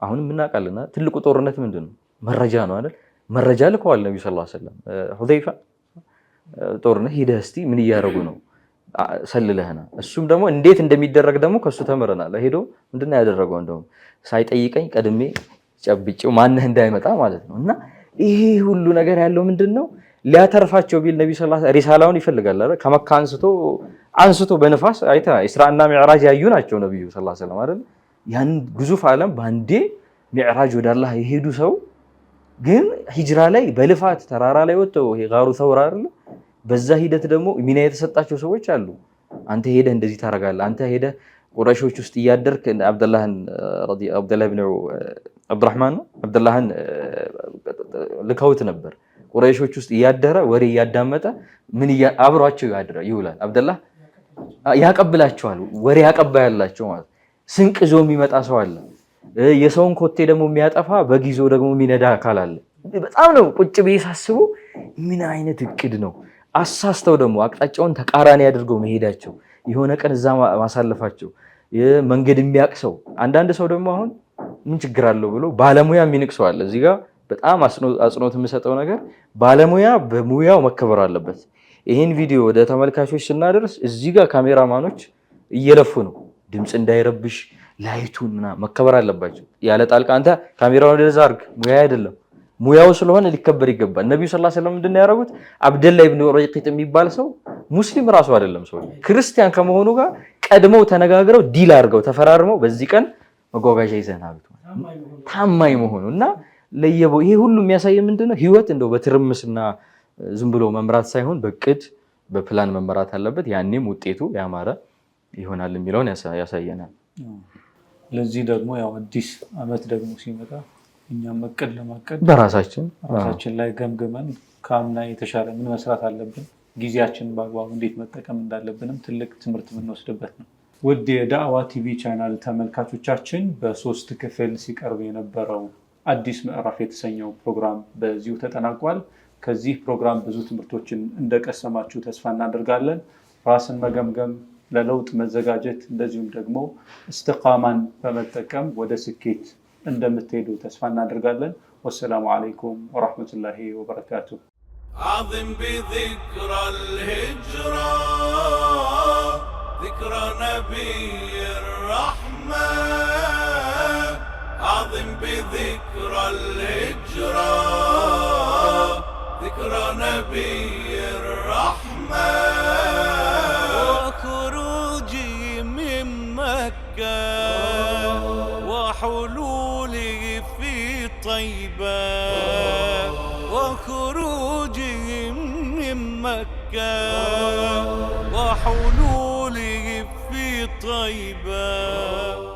አሁንም እናውቃለና ትልቁ ጦርነት ምንድነው? መረጃ ነው አይደል? መረጃ ልከዋል ነብዩ ሰለላሁ ዐለይሂ ወሰለም ሁዘይፋ ጦርነት ሂደህ እስቲ ምን እያደረጉ ነው ሰልለህና። እሱም ደግሞ እንዴት እንደሚደረግ ደግሞ ከሱ ተምረናል። ሄዶ ምንድነው ያደረገው? እንደውም ሳይጠይቀኝ ቀድሜ ጨብጬው ማንህ እንዳይመጣ ማለት ነው። እና ይሄ ሁሉ ነገር ያለው ምንድነው? ሊያተርፋቸው ቢል ነብዩ ሰለላሁ ዐለይሂ ወሰለም ሪሳላውን ይፈልጋል አይደል? ከመካ አንስቶ በነፋስ አይታ ኢስራእና ሚዕራጅ ያዩ ናቸው ነብዩ ሰለላሁ ዐለይሂ ወሰለም አይደል? ያን ግዙፍ ዓለም ባንዴ ሚዕራጅ ወደ አላህ የሄዱ ሰው ግን ሂጅራ ላይ በልፋት ተራራ ላይ ወጥተው ይሄ ጋሩ ተውራ አይደል? በዛ ሂደት ደግሞ ሚና የተሰጣቸው ሰዎች አሉ። አንተ ሄደህ እንደዚህ ታረጋለህ፣ አንተ ሄደህ ቁረይሾች ውስጥ እያደርክ አብደላህ ብን አብዱራህማን ነው አብደላህን ልከውት ነበር። ቁረይሾች ውስጥ እያደረ ወሬ እያዳመጠ ምን አብሯቸው ይውላል። አብደላህ ያቀብላቸዋል፣ ወሬ ያቀባያላቸው ማለት። ስንቅ ዞ የሚመጣ ሰው አለ። የሰውን ኮቴ ደግሞ የሚያጠፋ በጊዞ ደግሞ የሚነዳ አካል አለ። በጣም ነው ቁጭ ብዬ ሳስቡ ምን አይነት እቅድ ነው? አሳስተው ደግሞ አቅጣጫውን ተቃራኒ አድርገው መሄዳቸው፣ የሆነ ቀን እዛ ማሳለፋቸው፣ መንገድ የሚያቅሰው። አንዳንድ ሰው ደግሞ አሁን ምን ችግር አለው ብሎ ባለሙያ የሚንቅሰው አለ። እዚህ ጋር በጣም አጽንኦት የምሰጠው ነገር ባለሙያ በሙያው መከበር አለበት። ይህን ቪዲዮ ወደ ተመልካቾች ስናደርስ እዚህ ጋር ካሜራማኖች እየለፉ ነው፣ ድምፅ እንዳይረብሽ ላይቱን ምናምን መከበር አለባቸው። ያለ ጣልቃ አንተ ካሜራውን ወደዛ አድርግ ሙያ አይደለም፣ ሙያው ስለሆነ ሊከበር ይገባል። ነብዩ ሰለላሁ ዐለይሂ ወሰለም ምንድነው ያደረጉት? አብደላህ ኢብኑ ኡረይቂጥ የሚባል ሰው ሙስሊም ራሱ አይደለም፣ ሰው ክርስቲያን ከመሆኑ ጋር ቀድመው ተነጋግረው ዲል አድርገው ተፈራርመው በዚህ ቀን መጓጓዣ ይዘና ብቻ ታማኝ መሆኑ እና ይሄ ሁሉ የሚያሳይ ምንድነው? ህይወት እንደው በትርምስና ዝም ብሎ መምራት ሳይሆን በቅድ በፕላን መመራት አለበት። ያኔም ውጤቱ ያማረ ይሆናል የሚለውን ያሳየናል። ለዚህ ደግሞ ያው አዲስ አመት ደግሞ ሲመጣ እኛም እቅድ ለማቀድ ራሳችን ላይ ገምግመን ከአምና የተሻለ ምን መስራት አለብን፣ ጊዜያችንን በአግባቡ እንዴት መጠቀም እንዳለብንም ትልቅ ትምህርት የምንወስድበት ነው። ውድ የዳዕዋ ቲቪ ቻናል ተመልካቾቻችን በ3 ክፍል ሲቀርብ የነበረው አዲስ ምዕራፍ የተሰኘው ፕሮግራም በዚሁ ተጠናቋል። ከዚህ ፕሮግራም ብዙ ትምህርቶችን እንደቀሰማችሁ ተስፋ እናደርጋለን። ራስን መገምገም፣ ለለውጥ መዘጋጀት፣ እንደዚሁም ደግሞ እስትቃማን በመጠቀም ወደ ስኬት እንደምትሄዱ ተስፋ እናደርጋለን። ወሰላሙ አለይኩም ወራህመቱላሂ ወበረካቱሁ። عظم بذكرى الهجرة ذكرى نبي الرحمة عظم بذكرى الهجرة ذكرى نبي الرحمة وخروجي من مكة وحلولي في طيبة وخروجي من مكة وحلولي في طيبة